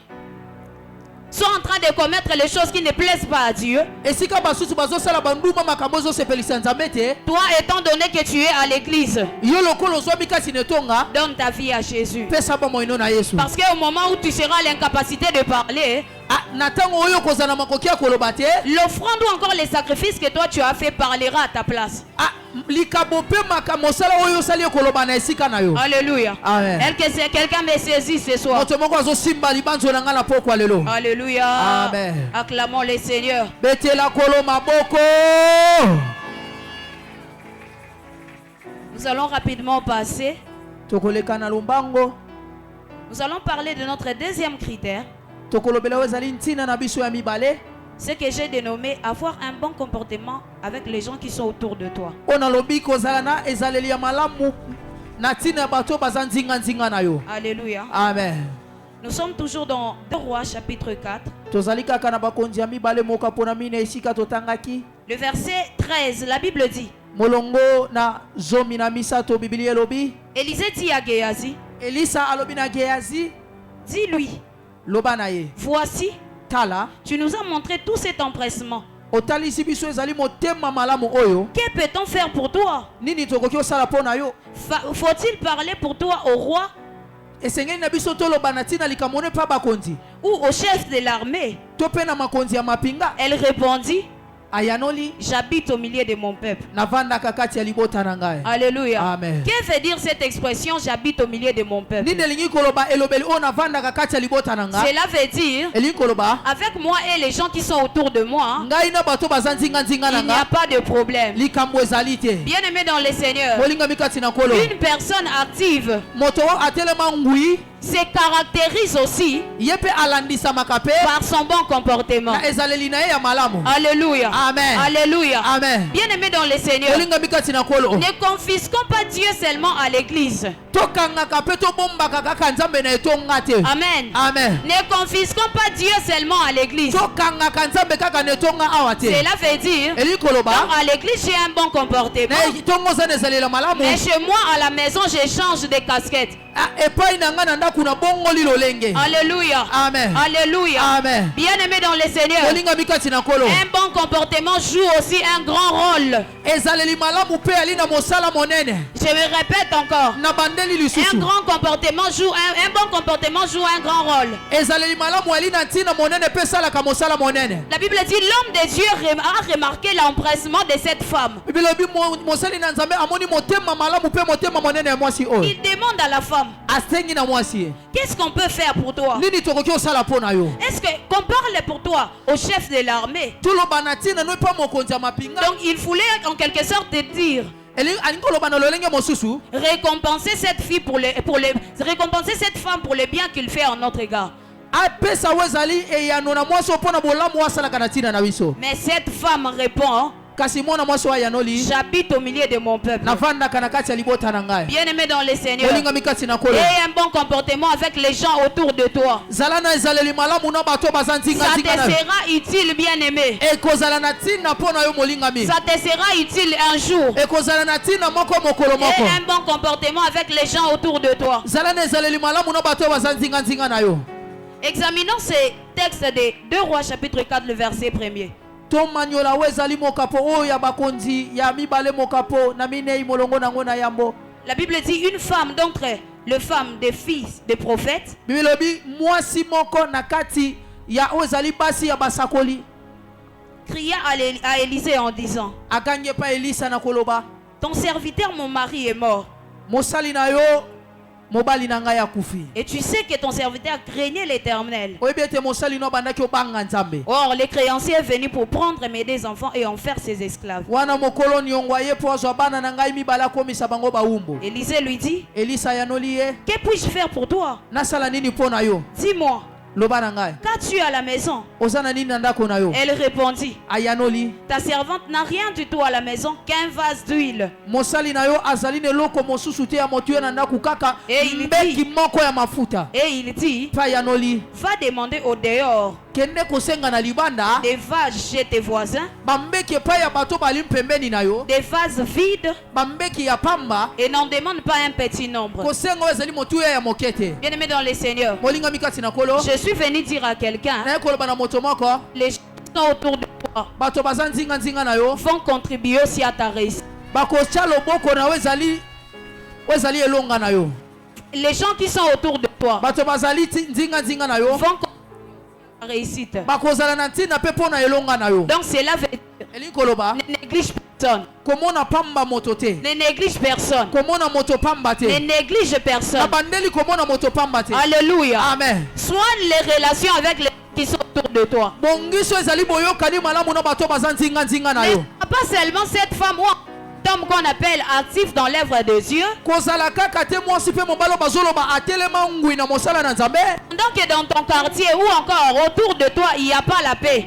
[SPEAKER 5] de donner ce qu'il y a de plus précieux pour lui.
[SPEAKER 6] Esika okozala na makoki ya koloba te.
[SPEAKER 5] Alléluia. Là où les autres jeunes frères, les jeunes sœurs sont en train de faire l'impudicité, sont en train de commettre les choses qui ne plaisent pas à Dieu,
[SPEAKER 6] esika basusu bazosala banduma makambo ezosepelisa nzambe te,
[SPEAKER 5] toi étant donné que tu es à l'église,
[SPEAKER 6] yo lokolo ozwami kasi na etonga,
[SPEAKER 5] donne ta vie à Jésus.
[SPEAKER 6] pesa bomoino na Yesu.
[SPEAKER 5] Parce qu'au moment où tu seras à l'incapacité de parler,
[SPEAKER 6] na ntango oyo kozala makoki ya koloba te,
[SPEAKER 5] l'offrande ou encore les sacrifices que toi tu as fait parlera à ta place.
[SPEAKER 6] likabo pe mosala oyo osali koloba na esika na yo.
[SPEAKER 5] Alléluia.
[SPEAKER 6] Amen.
[SPEAKER 5] Quelqu'un me saisit ce soir.
[SPEAKER 6] moto moko azosimba libanzo na nga na poko lelo.
[SPEAKER 5] Alléluia.
[SPEAKER 6] Amen.
[SPEAKER 5] Acclamons le Seigneur.
[SPEAKER 6] betela kolo maboko.
[SPEAKER 5] Nous allons rapidement passer.
[SPEAKER 6] tokoleka na lombango.
[SPEAKER 5] Nous allons parler de notre deuxième critère,
[SPEAKER 6] tokolobela ezali ntina na biso ya mibale,
[SPEAKER 5] ce que j'ai dénommé avoir un bon comportement avec les gens qui sont autour de toi.
[SPEAKER 6] ona lobi kozala na ezaleli ya malamu na ntina ya bato baza nzinga na yo.
[SPEAKER 5] Alléluia.
[SPEAKER 6] Amen.
[SPEAKER 5] Nous sommes toujours dans 2 Rois chapitre 4.
[SPEAKER 6] tozali kaka na bakonzi ya mibale moka mpona mine esika totangaki.
[SPEAKER 5] Le verset 13, la Bible dit,
[SPEAKER 6] molongo na zomi na misato biblia elobi,
[SPEAKER 5] Élisée dit à Géasi,
[SPEAKER 6] elisa alobi na geazi,
[SPEAKER 5] dis-lui,
[SPEAKER 6] loba na ye,
[SPEAKER 5] voici,
[SPEAKER 6] tala
[SPEAKER 5] tu nous as montré tout cet empressement.
[SPEAKER 6] otalisi biso ezali motema malamu oyo,
[SPEAKER 5] Que peut-on faire pour toi?
[SPEAKER 6] nini tokoki osala mpo na yo?
[SPEAKER 5] Faut-il parler pour toi au roi
[SPEAKER 6] esengeli na biso toloba na ntina likambo ne mpa bakonzi
[SPEAKER 5] ou au chef de l'armée?
[SPEAKER 6] to mpe na makonzi ya mapinga?
[SPEAKER 5] Elle répondit,
[SPEAKER 6] ayanoli,
[SPEAKER 5] j'habite au milieu de mon peuple.
[SPEAKER 6] navandaka kati ya libota na ngai.
[SPEAKER 5] Alléluia.
[SPEAKER 6] Amen.
[SPEAKER 5] Que veut dire cette expression, j'habite au milieu de mon peuple?
[SPEAKER 6] nini elingi koloba elobeli oyo navandaka kati ya libota na ngai?
[SPEAKER 5] Cela veut dire,
[SPEAKER 6] elingi koloba
[SPEAKER 5] avec moi et les gens qui sont autour de moi,
[SPEAKER 6] ngai na bato baza nzinga na
[SPEAKER 5] il n'y a
[SPEAKER 6] nga,
[SPEAKER 5] pas de problème.
[SPEAKER 6] likambo ezali te.
[SPEAKER 5] Bien-aimé dans le Seigneur,
[SPEAKER 6] molingami kati na kolo,
[SPEAKER 5] une personne active
[SPEAKER 6] moto oyo atelema ngwi
[SPEAKER 5] se caractérise aussi
[SPEAKER 6] ye mpe alandisamaka mpe
[SPEAKER 5] par son bon comportement.
[SPEAKER 6] na ezaleli na ye ya malamu.
[SPEAKER 5] Alléluia.
[SPEAKER 6] Amen.
[SPEAKER 5] Alléluia.
[SPEAKER 6] Amen.
[SPEAKER 5] Bien-aimé dans le Seigneur,
[SPEAKER 6] molingami kati na kolo,
[SPEAKER 5] ne confisquons pas Dieu seulement à l'église.
[SPEAKER 6] tokangaka mpe tobombaka kaka nzambe na etonga te.
[SPEAKER 5] Amen.
[SPEAKER 6] Amen.
[SPEAKER 5] Ne confisquons pas Dieu seulement à l'église.
[SPEAKER 6] tokangaka nzambe kaka na etonga awa te.
[SPEAKER 5] Cela veut dire,
[SPEAKER 6] elingi koloba
[SPEAKER 5] donc à l'église j'ai un bon comportement,
[SPEAKER 6] na etongo oza na ezalela malamu,
[SPEAKER 5] mais chez moi à la maison je change de casquette.
[SPEAKER 6] epai na nga na ndako na bongoli lolenge.
[SPEAKER 5] Alléluia.
[SPEAKER 6] Amen.
[SPEAKER 5] Alléluia.
[SPEAKER 6] Amen.
[SPEAKER 5] Bien-aimé dans le Seigneur,
[SPEAKER 6] molingami kati na kolo,
[SPEAKER 5] un bon comportement joue aussi un grand rôle.
[SPEAKER 6] ezaleli malamu mpe ali na mosala monene.
[SPEAKER 5] Je me répète encore.
[SPEAKER 6] na bandeli
[SPEAKER 5] Un
[SPEAKER 6] lisusu,
[SPEAKER 5] grand comportement joue un bon comportement joue un grand rôle.
[SPEAKER 6] ezaleli malamu ali na ntina monene mpe esalaka mosala monene.
[SPEAKER 5] La Bible dit l'homme de Dieu a remarqué l'empressement de cette femme.
[SPEAKER 6] biblia elobi mosali na nzambe amoni motema malamu mpe motema monene ya mwasi oyo.
[SPEAKER 5] Il demande à la femme,
[SPEAKER 6] asengi na mwasi ye,
[SPEAKER 5] qu'est-ce qu'on peut faire pour toi?
[SPEAKER 6] nini tokoki osala mpo na yo?
[SPEAKER 5] Est-ce qu'on parle pour toi au chef de l'armée?
[SPEAKER 6] toloba na ntina no mpa mokonzi ya mapinga.
[SPEAKER 5] Donc il voulait en quelque sorte te dire,
[SPEAKER 6] alingi koloba na lolenge mosusu,
[SPEAKER 5] récompenser cette fille récompenser cette femme pour le bien qu'il fait en notre égard.
[SPEAKER 6] apesa oyo ezali eyano na mwasi oyo mpo na bolamu oyo asalaka na ntina na biso.
[SPEAKER 5] Mais cette femme répond,
[SPEAKER 6] kasi mwana mwasi oyo ayanoli,
[SPEAKER 5] j'habite au milieu de mon peuple.
[SPEAKER 6] navandaka na kati ya libota na ngai.
[SPEAKER 5] Bien-aimé dans le Seigneur,
[SPEAKER 6] molingami kati na kolo,
[SPEAKER 5] aie un bon comportement avec les gens autour de toi.
[SPEAKER 6] zala na ezaleli malamu na bato baza
[SPEAKER 5] Ça te
[SPEAKER 6] nzinga na yo.
[SPEAKER 5] sera utile, bien-aimé.
[SPEAKER 6] ekozala na ntina mpo na yo molingami.
[SPEAKER 5] Ça te sera utile un jour.
[SPEAKER 6] ekozala na ntina moko mokolo moko.
[SPEAKER 5] Aie un bon comportement avec les gens autour de toi.
[SPEAKER 6] zala na ezaleli malamu na bato oyo baza nzinga na yo.
[SPEAKER 5] Examinons ces textes de 2 Rois chapitre 4, le verset 1er.
[SPEAKER 6] tomanyola oyo ezali mokapo oyo ya bakonzi ya mibale mokapo na minei molongo nango na yambo.
[SPEAKER 5] La Bible dit une femme d'entre les femmes des fils des prophètes
[SPEAKER 6] biblia elobi mwasi moko na kati ya oyo ezali basi ya basakoli
[SPEAKER 5] cria à Élisée en disant,
[SPEAKER 6] akangi epai elisa na koloba,
[SPEAKER 5] ton serviteur mon mari est mort.
[SPEAKER 6] mosali na yo mobali na ngai akufi.
[SPEAKER 5] Et tu sais que ton serviteur craignait l'Éternel.
[SPEAKER 6] oyebi ete mosali no bandaki obanga nzambe.
[SPEAKER 5] Or, les créanciers est venu pour prendre mes deux enfants et en faire ses esclaves.
[SPEAKER 6] wana mokolo niongo aye mpo azwa bana na ngai mibale akomisa bango baumbu.
[SPEAKER 5] Élisée lui dit,
[SPEAKER 6] elisa ayanoli ye,
[SPEAKER 5] que puis-je faire pour toi?
[SPEAKER 6] nasala nini mpo na yo?
[SPEAKER 5] Dis-moi,
[SPEAKER 6] loba na ngai,
[SPEAKER 5] qu'as-tu à la maison?
[SPEAKER 6] oza na nini na ndako na yo?
[SPEAKER 5] Elle répondit,
[SPEAKER 6] ayanoli,
[SPEAKER 5] ta servante n'a rien du tout à la maison qu'un vase d'huile.
[SPEAKER 6] mosali na yo azali na eloko mosusu te ya motuye na ndako kaka
[SPEAKER 5] Eh, il
[SPEAKER 6] mbeki
[SPEAKER 5] dit-
[SPEAKER 6] moko ya mafuta.
[SPEAKER 5] Et il dit,
[SPEAKER 6] mpe ayanoli,
[SPEAKER 5] va demander au dehors
[SPEAKER 6] bakende kosenga na libanda
[SPEAKER 5] des vases chez tes voisins,
[SPEAKER 6] bambeki epai ya bato bali pembeni na yo
[SPEAKER 5] des vases vides,
[SPEAKER 6] bambeki ya pamba
[SPEAKER 5] et n'en demande pas un petit nombre.
[SPEAKER 6] kosenga oyo ezali motuya ya moke te.
[SPEAKER 5] Bien-aimé dans le Seigneur,
[SPEAKER 6] molingami kati na kolo
[SPEAKER 5] je suis venu dire à quelqu'un,
[SPEAKER 6] naye koloba na moto moko
[SPEAKER 5] les gens qui sont autour de toi
[SPEAKER 6] bato baza nzinga na yo
[SPEAKER 5] vont contribuer aussi à ta réussite.
[SPEAKER 6] bakotya loboko na yo ezali elonga na yo.
[SPEAKER 5] Les gens qui sont autour de toi
[SPEAKER 6] bato bazali nzinga na yo
[SPEAKER 5] vont contribuer à ta réussite.
[SPEAKER 6] bakozala na ntina mpe mpo na elonga na yo.
[SPEAKER 5] Donc cela veut dire,
[SPEAKER 6] elingi koloba
[SPEAKER 5] ne néglige personne.
[SPEAKER 6] komona pamba moto te,
[SPEAKER 5] Ne néglige personne.
[SPEAKER 6] komona moto pamba te,
[SPEAKER 5] Ne néglige
[SPEAKER 6] na
[SPEAKER 5] personne.
[SPEAKER 6] bandeli komona moto pamba te.
[SPEAKER 5] Alléluia.
[SPEAKER 6] Amen.
[SPEAKER 5] Soigne les relations avec les gens qui sont autour de toi.
[SPEAKER 6] bongiso ezali boyokani malamu na bato baza nzinga na
[SPEAKER 5] Mais
[SPEAKER 6] yo.
[SPEAKER 5] pas seulement cette femme ou un homme qu'on appelle actif dans l'œuvre de Dieu.
[SPEAKER 6] kozala kaka te mwasi mpe mobali oyo bazoloba atelema ngwi na mosala na nzambe.
[SPEAKER 5] Pendant que dans ton quartier ou encore autour de toi, il n'y a pas la paix.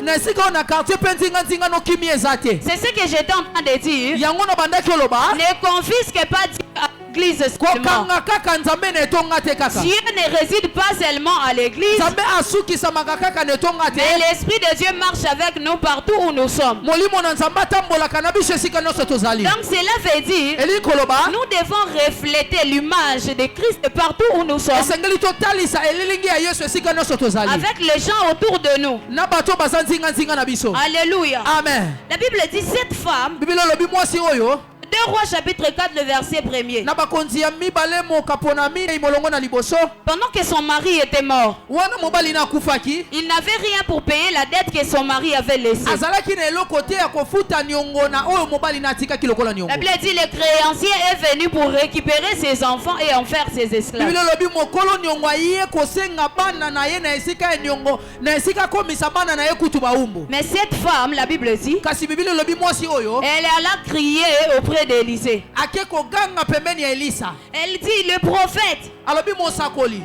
[SPEAKER 6] na esika oyo na quartier mpe nzinga no kimi eza te.
[SPEAKER 5] C'est ce que j'étais en train de dire.
[SPEAKER 6] yango na bandaki oloba
[SPEAKER 5] Ne confisque pas Dieu à l'église seulement.
[SPEAKER 6] kokanga kaka nzambe na etonga te kaka.
[SPEAKER 5] Dieu ne réside pas seulement à l'église,
[SPEAKER 6] nzambe asukisamaka kaka na etonga te.
[SPEAKER 5] mais l'Esprit de Dieu marche avec nous partout où nous sommes.
[SPEAKER 6] molimo na nzambe atambolaka na biso esika nyonso tozali.
[SPEAKER 5] Donc cela veut dire,
[SPEAKER 6] elingi koloba
[SPEAKER 5] nous devons refléter l'image de Christ partout où nous sommes,
[SPEAKER 6] esengeli totalisa elilingi ya yesu esika nyonso tozali.
[SPEAKER 5] avec les gens autour de nous.
[SPEAKER 6] na bato baza nzinga na biso.
[SPEAKER 5] Alléluia.
[SPEAKER 6] Amen.
[SPEAKER 5] La Bible dit cette femme,
[SPEAKER 6] biblia olobi mwasi oyo
[SPEAKER 5] 2 Rois chapitre 4, le verset 1er.
[SPEAKER 6] na bakonzi ya mibale mokapona minei molongo na liboso
[SPEAKER 5] Pendant que son mari était mort,
[SPEAKER 6] wana mobali na akufaki
[SPEAKER 5] il n'avait rien pour payer la dette que son mari avait laissée.
[SPEAKER 6] azalaki na eloko te ya kofuta niongo na oyo mobali na atikaki lokola niongo.
[SPEAKER 5] La Bible dit le créancier est venu pour récupérer ses enfants et en faire ses esclaves.
[SPEAKER 6] biblia olobi mokolo niongo aye kosenga bana na ye na esika ya niongo na esika komisa bana na ye kutu baumbu.
[SPEAKER 5] Mais cette femme, la Bible dit,
[SPEAKER 6] kasi biblia olobi mwasi oyo
[SPEAKER 5] elle alla crier auprès d'Élisée.
[SPEAKER 6] ake koganga pembeni ya elisa.
[SPEAKER 5] Elle dit, le prophète,
[SPEAKER 6] alobi mosakoli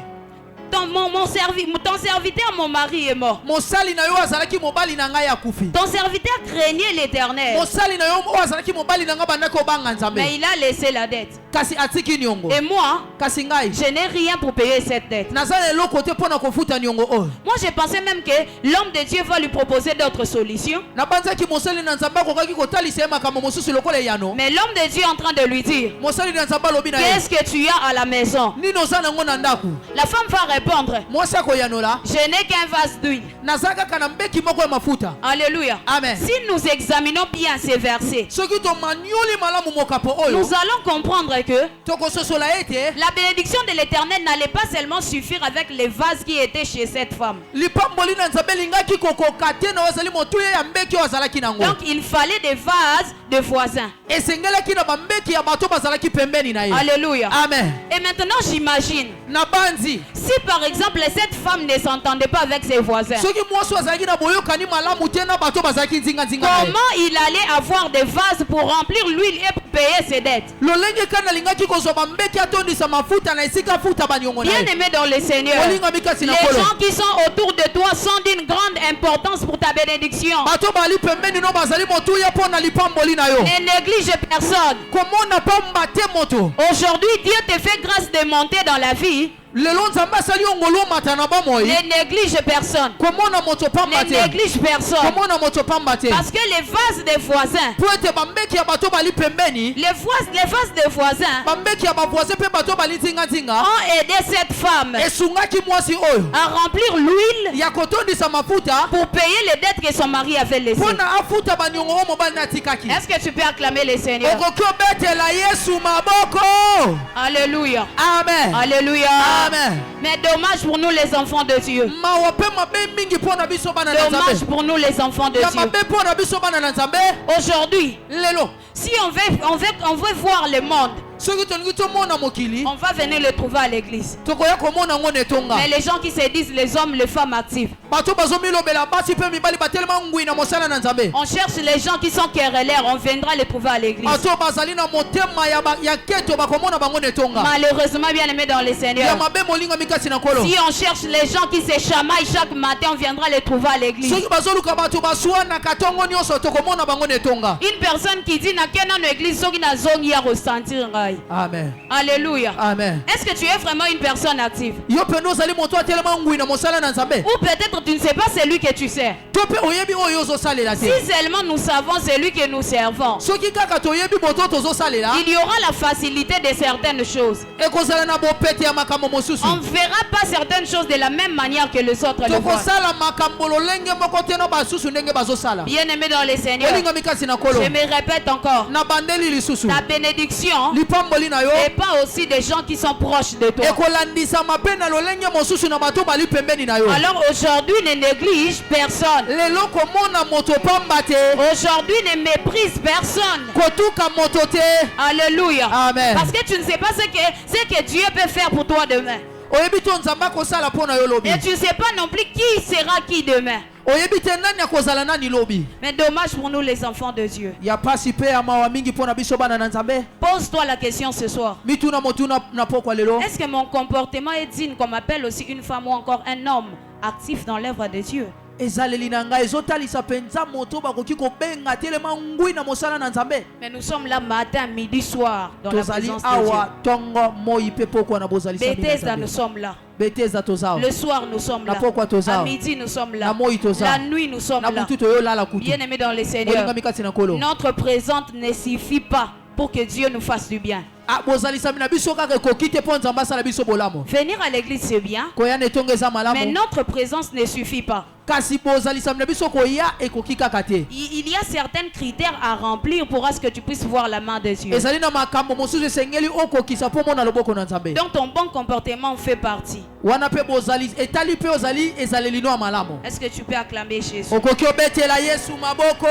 [SPEAKER 5] ton serviteur, mon mari est mort.
[SPEAKER 6] mosali na yo azalaki mobali na ngai akufi.
[SPEAKER 5] Ton serviteur craignait l'Éternel,
[SPEAKER 6] mosali na yo oyo azalaki mobali na ngai bandaki obanga nzambe
[SPEAKER 5] mais il a laissé la dette.
[SPEAKER 6] kasi atiki niongo.
[SPEAKER 5] Et moi,
[SPEAKER 6] kasi ngai
[SPEAKER 5] je n'ai rien pour payer cette dette.
[SPEAKER 6] naza na eloko te mpo na kofuta niongo oyo.
[SPEAKER 5] Moi, je pensais même que l'homme de Dieu va lui proposer d'autres solutions.
[SPEAKER 6] nabanzaki mosali na nzambe akokaki kotalisa ye makambo mosusu lokola eyano.
[SPEAKER 5] Mais l'homme de Dieu est en train de lui dire,
[SPEAKER 6] mosali na nzambe alobi na ye
[SPEAKER 5] qu'est-ce que tu as à la maison?
[SPEAKER 6] nini oza nango na ndako.
[SPEAKER 5] La femme va répondre,
[SPEAKER 6] mwasi akoyanola
[SPEAKER 5] je n'ai qu'un vase d'huile.
[SPEAKER 6] naza kaka na mbeki moko ya mafuta.
[SPEAKER 5] Alléluia.
[SPEAKER 6] Amen.
[SPEAKER 5] Si nous examinons bien ces versets,
[SPEAKER 6] soki tomanioli malamu mokapo oyo
[SPEAKER 5] nous allons comprendre que
[SPEAKER 6] tokososola ete
[SPEAKER 5] la bénédiction de l'Éternel n'allait pas seulement suffire avec les vases qui étaient chez cette femme.
[SPEAKER 6] lipamboli na nzambe elingaki kokoka te na oyo azali motuya ya mbeki oyo azalaki nango.
[SPEAKER 5] Donc il fallait des vases de voisins.
[SPEAKER 6] esengelaki na bambeki ya bato bazalaki pembeni na ye.
[SPEAKER 5] Alléluia.
[SPEAKER 6] Amen.
[SPEAKER 5] Et maintenant j'imagine,
[SPEAKER 6] na banzi
[SPEAKER 5] si par exemple cette femme ne s'entendait pas avec ses voisins,
[SPEAKER 6] soki mwasi oyo azalaki na boyokani malamu te na bato bazalaki nzinga na ye.
[SPEAKER 5] comment il allait avoir des vases pour remplir l'huile et pour payer ses dettes?
[SPEAKER 6] lolenge kani alingaki kozwa bambeki atondisa mafuta na esika futa baniongo na
[SPEAKER 5] Bien
[SPEAKER 6] ye.
[SPEAKER 5] aimé dans le Seigneur,
[SPEAKER 6] olingami kasi na
[SPEAKER 5] les
[SPEAKER 6] kolo
[SPEAKER 5] gens qui sont autour de toi sont d'une grande importance pour ta bénédiction.
[SPEAKER 6] bato bali pembeni no bazali motuya mpo na lipamboli na yo.
[SPEAKER 5] Ne néglige personne.
[SPEAKER 6] komona pamba te moto.
[SPEAKER 5] Aujourd'hui, Dieu te fait grâce de monter dans la vie.
[SPEAKER 6] lelo nzambe asali yo ngolu omata na bomoi.
[SPEAKER 5] Ne néglige personne.
[SPEAKER 6] komona moto pamba
[SPEAKER 5] Ne
[SPEAKER 6] te.
[SPEAKER 5] néglige personne.
[SPEAKER 6] komona moto pamba te.
[SPEAKER 5] Parce que les vases des voisins,
[SPEAKER 6] po ete bambeki ya bato bali pembeni
[SPEAKER 5] les vases des voisins
[SPEAKER 6] bambeki ya bavoisin mpe bato bali nzinga
[SPEAKER 5] ont aidé cette femme
[SPEAKER 6] esungaki mwasi oyo
[SPEAKER 5] à remplir l'huile
[SPEAKER 6] ya kotondisa mafuta
[SPEAKER 5] pour payer les dettes que son mari avait laissées.
[SPEAKER 6] mpo na afuta baniongo oyo mobali na atikaki.
[SPEAKER 5] Est-ce que tu peux acclamer le Seigneur?
[SPEAKER 6] okoki obetela yesu maboko.
[SPEAKER 5] Alléluia.
[SPEAKER 6] amen.
[SPEAKER 5] Alléluia.
[SPEAKER 6] amen.
[SPEAKER 5] Mais dommage pour nous les enfants de Dieu.
[SPEAKER 6] mawa mpe mabe mingi mpo na biso bana na
[SPEAKER 5] Dommage
[SPEAKER 6] nzambe.
[SPEAKER 5] pour nous les enfants de
[SPEAKER 6] ya
[SPEAKER 5] Dieu.
[SPEAKER 6] mabe mpo na biso bana na nzambe.
[SPEAKER 5] Aujourd'hui,
[SPEAKER 6] lelo
[SPEAKER 5] si on veut voir le monde,
[SPEAKER 6] soki tolingi tomona mokili
[SPEAKER 5] on va venir le trouver à l'église.
[SPEAKER 6] tokoya komona yango na etonga.
[SPEAKER 5] Mais les gens qui se disent les hommes, les femmes actives,
[SPEAKER 6] bato bazomilobela basi mpe mibali batelema ngwi na mosala na nzambe.
[SPEAKER 5] on cherche les gens qui sont querelleurs, on viendra les trouver à l'église.
[SPEAKER 6] bato bazali na motema ya keto bakomona bango na etonga.
[SPEAKER 5] Malheureusement, bien aimé dans le
[SPEAKER 6] ya
[SPEAKER 5] Seigneur,
[SPEAKER 6] mabe molinga mikasi na kolo.
[SPEAKER 5] si on cherche les gens qui se chamaillent chaque matin, on viendra les trouver à l'église.
[SPEAKER 6] soki bazoluka bato baswanaka ntongo nyonso tokomona bango na etonga.
[SPEAKER 5] Une personne qui dit na kena no église soki na zongi ya ressentir travail.
[SPEAKER 6] Amen.
[SPEAKER 5] Alléluia.
[SPEAKER 6] Amen.
[SPEAKER 5] Est-ce que tu es vraiment une personne active?
[SPEAKER 6] Yo pendo zali moto tellement ngui na mosala na nzambe.
[SPEAKER 5] Ou peut-être tu ne sais pas celui que tu sers.
[SPEAKER 6] To pe oyebi oyo zo salela te.
[SPEAKER 5] Si seulement nous savons celui que nous servons,
[SPEAKER 6] Soki kaka to yebi moto to zo salela.
[SPEAKER 5] il y aura la facilité de certaines choses.
[SPEAKER 6] E ko zala na bo pete ya makambo mosusu.
[SPEAKER 5] On ne verra pas certaines choses de la même manière que les autres le
[SPEAKER 6] To ko
[SPEAKER 5] voient.
[SPEAKER 6] sala makambo lolenge moko te no basusu ndenge bazo sala.
[SPEAKER 5] Bien-aimé dans le Seigneur,
[SPEAKER 6] Olinga mikasi na kolo.
[SPEAKER 5] je me répète encore,
[SPEAKER 6] Na bandeli lisusu.
[SPEAKER 5] ta bénédiction
[SPEAKER 6] Lipamboli na yo.
[SPEAKER 5] n'est pas aussi des gens qui sont proches de toi.
[SPEAKER 6] E ko landisa mabe na lolenge mosusu na bato bali pembeni na yo.
[SPEAKER 5] Alors aujourd'hui, ne néglige personne.
[SPEAKER 6] Lelo komona moto pamba te.
[SPEAKER 5] Aujourd'hui, ne méprise personne.
[SPEAKER 6] Kotuka moto te.
[SPEAKER 5] Alléluia.
[SPEAKER 6] Amen.
[SPEAKER 5] Parce que tu ne sais pas ce que Dieu peut faire pour toi demain.
[SPEAKER 6] Oyebi to nzamba ko sala pona yo lobi.
[SPEAKER 5] Et tu ne sais pas non plus qui sera qui demain.
[SPEAKER 6] Oyebi te nani akozala nani lobi.
[SPEAKER 5] Mais dommage pour nous les enfants de Dieu.
[SPEAKER 6] Ya pasi pe ya mawa mingi pona biso bana na nzambe.
[SPEAKER 5] Pose-toi la question ce soir.
[SPEAKER 6] Mituna motuna na pokwa lelo.
[SPEAKER 5] Est-ce que mon comportement est digne qu'on m'appelle aussi une femme ou encore un homme actif dans l'œuvre de Dieu?
[SPEAKER 6] Ezaleli na ngai ezotalisa penza moto bakoki kobenga telema ngui na mosala na nzambe.
[SPEAKER 5] Mais nous sommes là matin, midi, soir dans la
[SPEAKER 6] Tozali
[SPEAKER 5] présence de
[SPEAKER 6] awa tongo moi pe pokwa na bozali
[SPEAKER 5] Dieu.
[SPEAKER 6] sabi na
[SPEAKER 5] Bethesda, nous
[SPEAKER 6] nzambe.
[SPEAKER 5] sommes là.
[SPEAKER 6] Bethesda tozao.
[SPEAKER 5] Le soir, nous sommes là.
[SPEAKER 6] Na pokwa tozao.
[SPEAKER 5] À midi, nous sommes là.
[SPEAKER 6] Na moi tozao.
[SPEAKER 5] La nuit, nous sommes
[SPEAKER 6] Na
[SPEAKER 5] là.
[SPEAKER 6] butu to yo lala kutu.
[SPEAKER 5] Bien-aimés dans le Seigneur,
[SPEAKER 6] Olinga mikasi na kolo.
[SPEAKER 5] notre présence ne suffit pas pour que Dieu nous fasse du bien.
[SPEAKER 6] Ah bozali sabi na biso kaka ekoki te po nzamba sala biso bolamo.
[SPEAKER 5] Venir à l'église, c'est bien.
[SPEAKER 6] Koya ne tongeza
[SPEAKER 5] Mais
[SPEAKER 6] malamu.
[SPEAKER 5] notre présence ne suffit pas.
[SPEAKER 6] Kasi bozali sabi na biso koya ekoki kaka te.
[SPEAKER 5] Il y a certains critères à remplir pour à ce que tu puisses voir la main de Dieu.
[SPEAKER 6] Ezali na makambo mosusu esengeli okokisa po mona loboko na nzambe.
[SPEAKER 5] Donc ton bon comportement fait partie.
[SPEAKER 6] Wana pe bozali etali pe ozali ezaleli no malamu.
[SPEAKER 5] Est-ce que tu peux acclamer Jésus?
[SPEAKER 6] Okoki obetela Yesu maboko.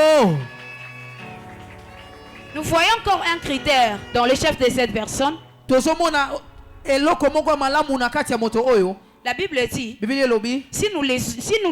[SPEAKER 5] Nous voyons encore un critère dans le chef de cette personne.
[SPEAKER 6] Tozomona eloko moko malamu na kati ya moto oyo.
[SPEAKER 5] La Bible dit,
[SPEAKER 6] Biblia elobi
[SPEAKER 5] si nous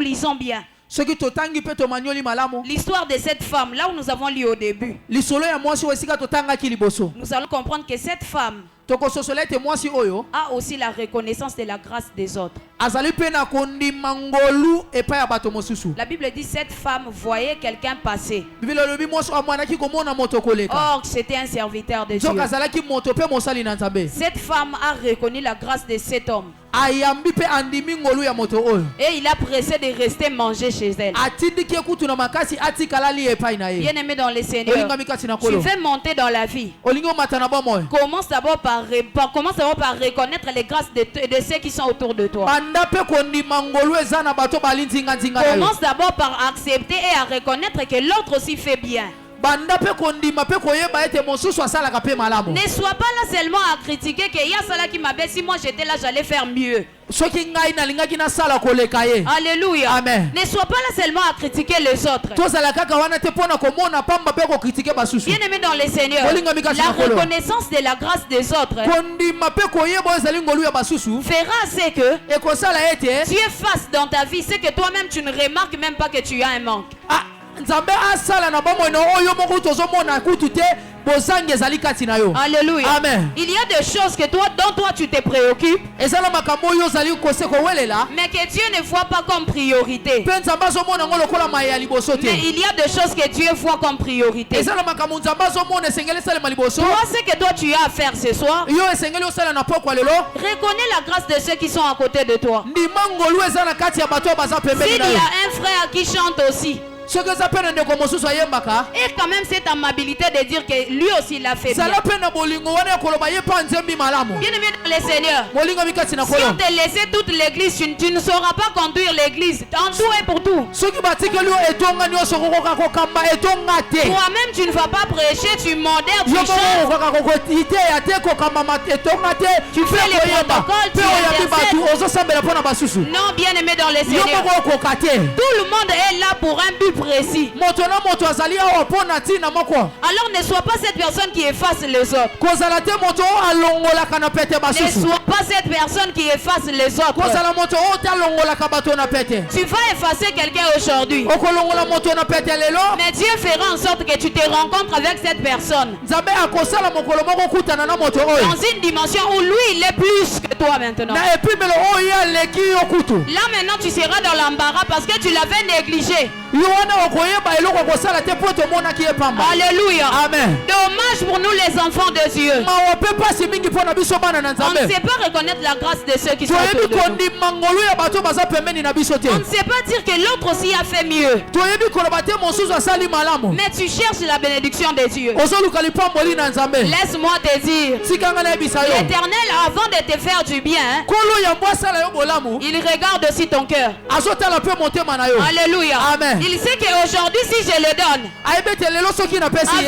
[SPEAKER 5] lisons bien
[SPEAKER 6] soki totangi pe tomanyoli malamu.
[SPEAKER 5] l'histoire de cette femme, là où nous avons lu au début,
[SPEAKER 6] Lisolo ya mwasi oyo esika totangaki liboso.
[SPEAKER 5] nous allons comprendre que cette femme
[SPEAKER 6] Tokososola ete mwasi oyo
[SPEAKER 5] a aussi la reconnaissance de la grâce des autres.
[SPEAKER 6] azali pe na kondima ngolu epai ya bato mosusu.
[SPEAKER 5] La Bible dit, cette femme voyait quelqu'un passer.
[SPEAKER 6] Biblia elobi mwasi amwanaki komona moto koleka.
[SPEAKER 5] Or, c'était un serviteur de Dieu.
[SPEAKER 6] Nzoka azalaki moto pe mosali na nzambe.
[SPEAKER 5] Cette femme a reconnu la grâce de cet homme.
[SPEAKER 6] Ayambi pe andimi ngolu ya moto oyo.
[SPEAKER 5] Et il a pressé de rester manger chez elle.
[SPEAKER 6] Atindiki ekutu na makasi atikalali epai na ye.
[SPEAKER 5] Bien-aimé dans le Seigneur,
[SPEAKER 6] Olinga mikasi na
[SPEAKER 5] tu
[SPEAKER 6] kolo.
[SPEAKER 5] veux monter dans la vie.
[SPEAKER 6] Olinga omata na bomoyo.
[SPEAKER 5] Commence d'abord par reconnaître les grâces de ceux qui sont autour de toi.
[SPEAKER 6] Banda pe kondima ngolu eza na bato balinzinga nzinga na yo.
[SPEAKER 5] Commence d'abord par accepter et à reconnaître que l'autre aussi fait bien.
[SPEAKER 6] Banda pe kondima pe koyeba ete mosusu asalaka pe malamu.
[SPEAKER 5] Ne sois pas là seulement à critiquer que y a cela qui m'abaisse. Si moi j'étais là, j'allais faire mieux.
[SPEAKER 6] Soki ngai nalingaki nasala koleka ye.
[SPEAKER 5] Alléluia.
[SPEAKER 6] Amen.
[SPEAKER 5] Ne sois pas là seulement à critiquer les autres.
[SPEAKER 6] Tozala kaka wana te pona komona pamba pe kokritike basusu.
[SPEAKER 5] Bien-aimé dans le Seigneur,
[SPEAKER 6] Olinga mikasi
[SPEAKER 5] la
[SPEAKER 6] na kolo.
[SPEAKER 5] reconnaissance de la grâce des autres
[SPEAKER 6] Kondima pe koyeba ezali ngolu ya basusu.
[SPEAKER 5] fera ce que
[SPEAKER 6] Ekosala ete
[SPEAKER 5] Dieu fasse dans ta vie ce que toi-même tu ne remarques même pas que tu as un manque.
[SPEAKER 6] ah nzambe asala na bomoi oyo moko tozomona kutu te bozangi ezali kati na yo.
[SPEAKER 5] Alléluia.
[SPEAKER 6] Amen.
[SPEAKER 5] Il y a des choses que dont toi tu te préoccupes,
[SPEAKER 6] Ezala makambo oyo ozali kose kowelela.
[SPEAKER 5] mais que Dieu ne voit pas comme priorité.
[SPEAKER 6] Pe nzambe azomona ngo lokola maya ya liboso te.
[SPEAKER 5] Mais il y a des choses que Dieu voit comme priorité.
[SPEAKER 6] Ezala makambo nzambe azomona esengeli esalema liboso.
[SPEAKER 5] Toi, ce que toi tu as à faire ce soir,
[SPEAKER 6] Yo esengeli osala na pokwa lelo.
[SPEAKER 5] reconnais la grâce de ceux qui sont à côté de toi.
[SPEAKER 6] Ndima ngolu eza na kati ya bato oyo baza pembeni
[SPEAKER 5] S'il y
[SPEAKER 6] na yo.
[SPEAKER 5] a un frère qui chante aussi,
[SPEAKER 6] Soki eza pe na ndeko mosusu ayembaka.
[SPEAKER 5] et quand même cette amabilité de dire que lui aussi il a fait bien.
[SPEAKER 6] Zala pe na bolingo wana ya koloba ye pa nzembi malamu.
[SPEAKER 5] Bien-aimé dans le Seigneur,
[SPEAKER 6] Molingo mikati na
[SPEAKER 5] si
[SPEAKER 6] kolo.
[SPEAKER 5] on te laissait toute l'église, tu ne sauras pas conduire l'église. En tout et pour tout.
[SPEAKER 6] Soki batikeli yo etonga nyonso kokoka kokamba etonga te.
[SPEAKER 5] Toi-même, tu ne vas pas prêcher, tu modères, tu
[SPEAKER 6] Yo
[SPEAKER 5] chantes.
[SPEAKER 6] moko kokoka kokotite ya te kokamba etonga te.
[SPEAKER 5] Tu fais les protocoles, tu
[SPEAKER 6] pe oyambi
[SPEAKER 5] intercèdes.
[SPEAKER 6] bato ozosambela mpo na basusu.
[SPEAKER 5] Non, bien-aimé dans le
[SPEAKER 6] Yo
[SPEAKER 5] Seigneur.
[SPEAKER 6] moko okoka te.
[SPEAKER 5] Tout le monde est là pour un but précis.
[SPEAKER 6] Moto na moto azali awa mpo na ntina moko.
[SPEAKER 5] Alors ne sois pas cette personne qui efface les autres.
[SPEAKER 6] Kozala te moto oyo alongolaka na pete
[SPEAKER 5] Ne
[SPEAKER 6] basusu.
[SPEAKER 5] sois pas cette personne qui efface les autres.
[SPEAKER 6] Kozala moto oyo te alongolaka bato na pete.
[SPEAKER 5] Tu vas effacer quelqu'un aujourd'hui.
[SPEAKER 6] Okolongola moto na pete lelo.
[SPEAKER 5] Mais Dieu fera en sorte que tu te rencontres avec cette personne
[SPEAKER 6] Nzambe akosala mokolo moko kutana na moto oyo.
[SPEAKER 5] dans une dimension où lui il est plus que toi maintenant.
[SPEAKER 6] Na epimelo oyo aleki yo kutu.
[SPEAKER 5] Là maintenant tu seras dans l'embarras parce que tu l'avais négligé. Alléluia.
[SPEAKER 6] Amen.
[SPEAKER 5] Dommage pour nous les enfants de Dieu. On ne sait pas reconnaître la grâce de ceux qui sont autour de nous. On ne sait pas dire que l'autre aussi a fait mieux. Mais tu cherches la bénédiction de Dieu. Laisse-moi te dire, l'Éternel, avant de te faire du bien, il regarde aussi ton cœur. Alléluia.
[SPEAKER 6] Amen.
[SPEAKER 5] Il sait qu'aujourd'hui, si je le donne,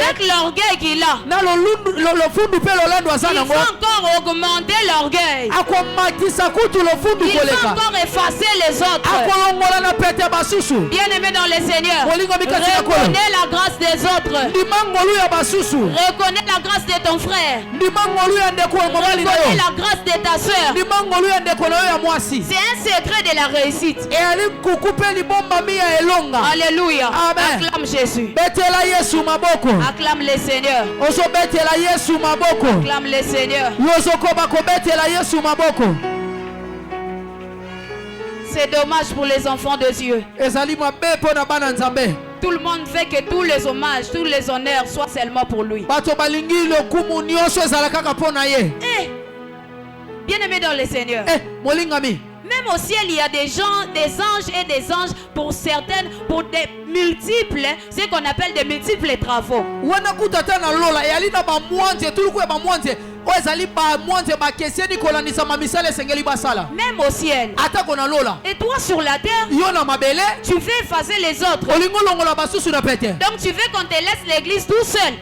[SPEAKER 5] avec l'orgueil qu'il a, il va encore augmenter l'orgueil. Il va encore effacer les autres. Bien-aimé dans le Seigneur, reconnais la grâce des autres. Reconnais la grâce de ton frère. Reconnais la grâce de ta soeur. C'est un secret de la réussite. Alléluia. Acclame Jésus. Acclame le Seigneur. Acclame le Seigneur. C'est dommage pour les enfants de Dieu. Tout le monde veut que tous les hommages, tous les honneurs soient seulement pour lui. Bien-aimé dans le Seigneur. Même au ciel, il y a des gens, des anges et des anges pour certaines, pour des multiples, ce qu'on appelle des multiples travaux. Même au ciel. Et toi sur la terre, tu veux effacer les autres. Donc tu veux qu'on te laisse l'église tout seul.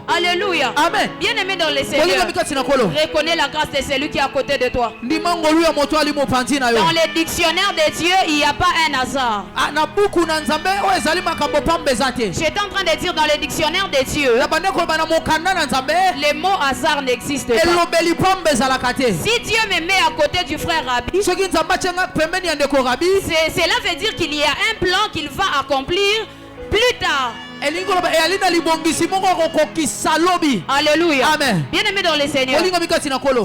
[SPEAKER 5] Alléluia.
[SPEAKER 6] Amen.
[SPEAKER 5] Bien-aimé dans le Seigneur, reconnais la grâce de celui qui est à côté de toi. Dans le dictionnaire de Dieu, il n'y a pas un hasard. J'étais en train de dire dans le dictionnaire de Dieu, le mot hasard n'existe pas. Si Dieu me met à côté du frère Rabbi, cela veut dire qu'il y a un plan qu'il va accomplir plus tard. Alléluia.
[SPEAKER 6] Amen.
[SPEAKER 5] Bien-aimé dans le Seigneur,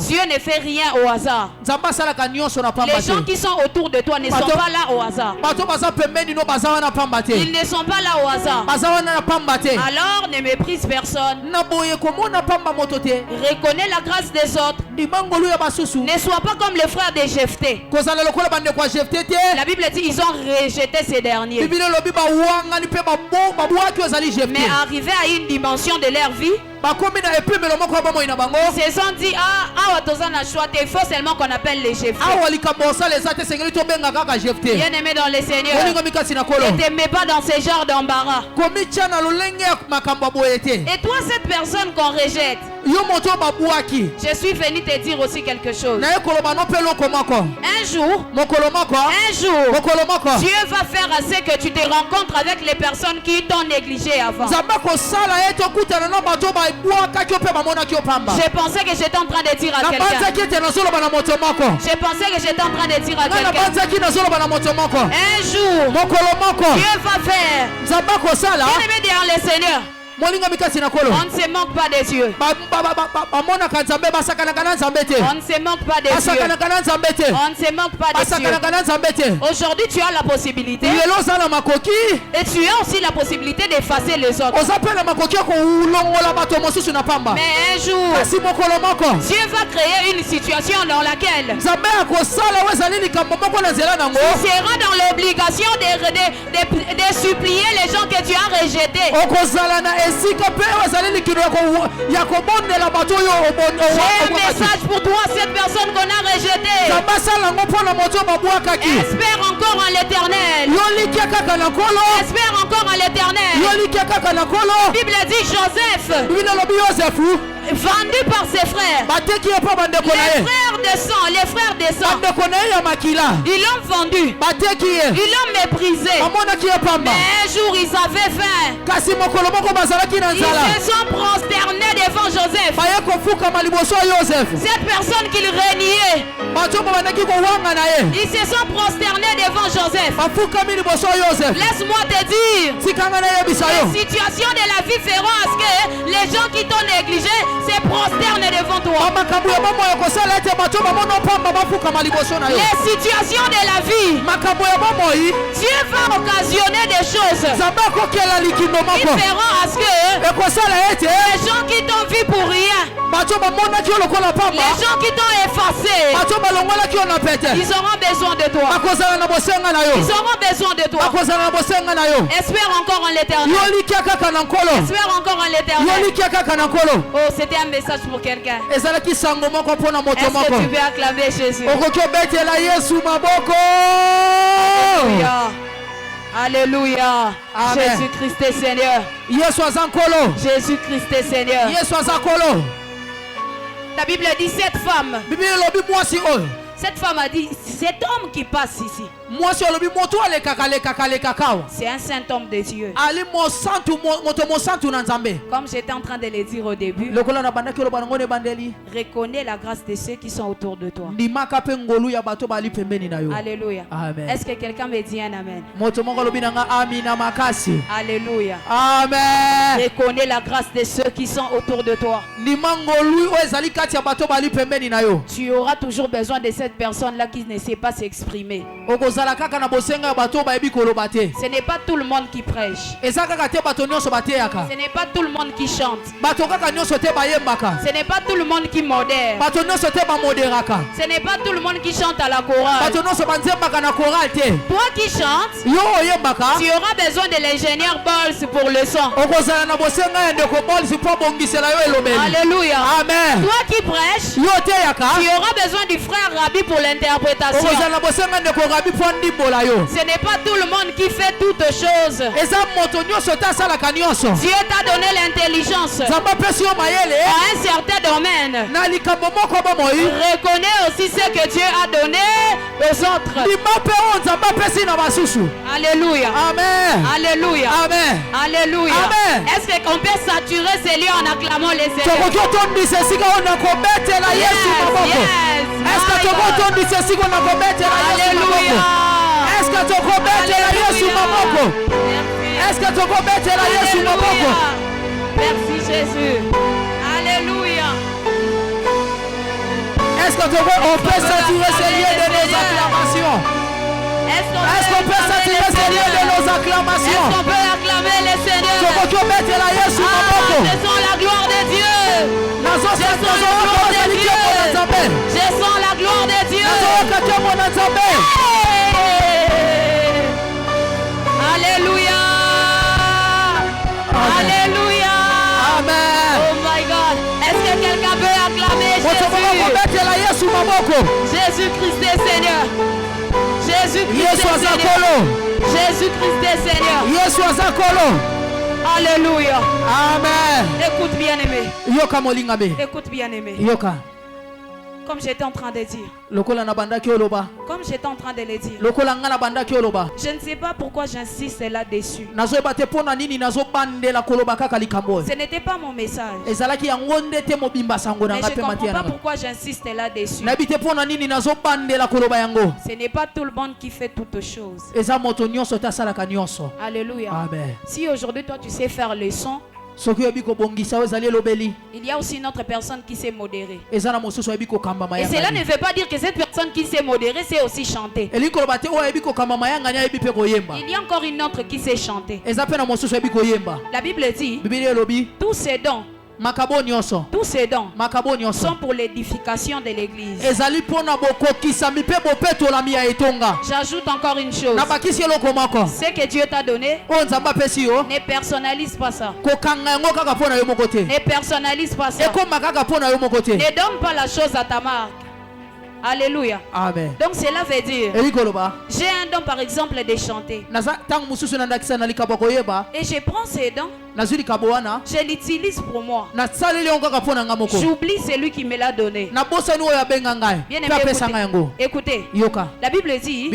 [SPEAKER 5] Dieu ne fait rien au hasard. Les gens qui sont autour de toi ne sont pas là au hasard. Ils ne sont pas là au hasard. Alors ne méprise personne. Reconnais la grâce des autres. Ne sois pas comme le frère de Jephthé. La Bible dit ils ont rejeté ces derniers. Mais arrivé à une dimension de leur vie, ils se sont dit, il faut seulement qu'on appelle les Jephthé. Bien-aimé dans le Seigneur, ne te mets pas dans ce genre d'embarras. Et toi, cette personne qu'on rejette, je suis venu te dire aussi quelque chose. Un jour, Dieu va faire assez que tu te rencontres avec les personnes qui t'ont négligé avant. Je pensais que j'étais en train de dire à quelqu'un. Je pensais que j'étais en train de dire à quelqu'un. Un jour, Dieu va faire. Bien-aimé dans le Seigneur, on ne se moque pas des yeux. On ne se moque pas des yeux. On ne se moque pas des yeux. Aujourd'hui, tu as la possibilité. Et tu as aussi la possibilité d'effacer les autres. Mais un jour, Dieu va créer une situation dans laquelle tu seras dans l'obligation de supplier les gens que tu as rejetés. J'ai un message pour toi, cette personne qu'on a rejetée. Espère encore en l'Éternel. Espère encore en l'Éternel. La Bible dit Joseph, vendu par ses frères. Les frères de sang, ils l'ont vendu. Ils l'ont méprisé. Mais un jour ils avaient faim. Ils se sont prosternés devant Joseph. Cette personne qu'il régnait, Ils se sont prosternés devant Joseph. Laisse-moi te dire, les situations de la vie feront à ce que les gens qui t'ont négligé se prosternent devant toi. Les situations de la vie, Dieu va occasionner des choses qui feront à ce que les gens qui t'ont vu pour rien, les gens qui t'ont effacé, ils auront besoin de toi. Ils auront besoin de toi. Espère encore en l'éternel. Espère encore en l'éternel. Oh, c'était un message pour quelqu'un. Est-ce que tu veux acclamer Jésus? Alléluia. Alléluia. Jésus-Christ est Seigneur. Jésus-Christ est Seigneur. La Bible dit cette femme a dit, cet homme qui passe ici, c'est un saint homme de Dieu. Comme j'étais en train de le dire au début, reconnais la grâce de ceux qui sont autour de toi. Alléluia. Est-ce que quelqu'un me dit un amen? Alléluia.
[SPEAKER 6] Amen.
[SPEAKER 5] Reconnais la grâce de ceux qui sont autour de toi. Tu auras toujours besoin de cette personne-là qui ne sait pas s'exprimer. Ce n'est pas tout le monde qui prêche. Ce n'est pas tout le monde qui chante. Ce n'est pas tout le monde qui modère. Ce n'est pas tout le monde qui chante à la chorale. Toi qui chantes, tu auras besoin de l'ingénieur Bols pour le son. Alléluia.
[SPEAKER 6] Amen.
[SPEAKER 5] Toi qui prêches, tu auras besoin du frère Rabbi pour l'interprétation. Ce n'est pas tout le monde qui fait toutes choses. Dieu t'a donné l'intelligence à un certain domaine. Reconnais aussi ce que Dieu a donné aux autres. Alléluia.
[SPEAKER 6] Amen.
[SPEAKER 5] Alléluia.
[SPEAKER 6] Amen.
[SPEAKER 5] Alléluia.
[SPEAKER 6] Amen.
[SPEAKER 5] Est-ce qu'on peut saturer ces lieux en acclamant les Seigneurs? Merci Jésus. Alléluia.
[SPEAKER 6] Est-ce qu'on peut saturer ces lieux de nos acclamations?
[SPEAKER 5] Est-ce qu'on peut saturer ces lieux de nos acclamations? Est-ce qu'on peut acclamer les Seigneurs? Je sens la gloire de Dieu. Je sens la gloire de Dieu. Je sens la gloire de Dieu. Alléluia. Alléluia.
[SPEAKER 6] Amen.
[SPEAKER 5] Oh my God. Est-ce que quelqu'un peut acclamer Jésus? Jésus-Christ est Seigneur. Jésus-Christ est Seigneur. Jésus-Christ est Seigneur. Alléluia.
[SPEAKER 6] Amen.
[SPEAKER 5] Écoute bien aimé. Écoute bien aimé. Comme j'étais en train de dire. Comme j'étais en train de le dire. Je ne sais pas pourquoi j'insiste là-dessus. Ce n'était pas mon message. Mais je ne comprends pas pourquoi j'insiste là-dessus. Ce n'est pas tout le monde qui fait toutes choses. Alléluia.
[SPEAKER 6] Amen.
[SPEAKER 5] Si aujourd'hui toi tu sais faire le son, il y a aussi une autre personne qui sait modérer. Et cela ne veut pas dire que cette personne qui sait modérer sait aussi chanter. Il y a encore une autre qui sait chanter. La Bible dit, tous ces dons sont pour l'édification de l'église. J'ajoute encore une chose. Ce que Dieu t'a donné, ne personnalise pas ça. Ne personnalise pas ça. Ne donne pas la chose à ta marque. Alléluia.
[SPEAKER 6] Amen.
[SPEAKER 5] Donc cela veut dire, j'ai un don par exemple de chanter. Et je prends ces dons, je l'utilise pour moi. J'oublie celui qui me l'a donné. Bien aimé, écoutez. La Bible dit,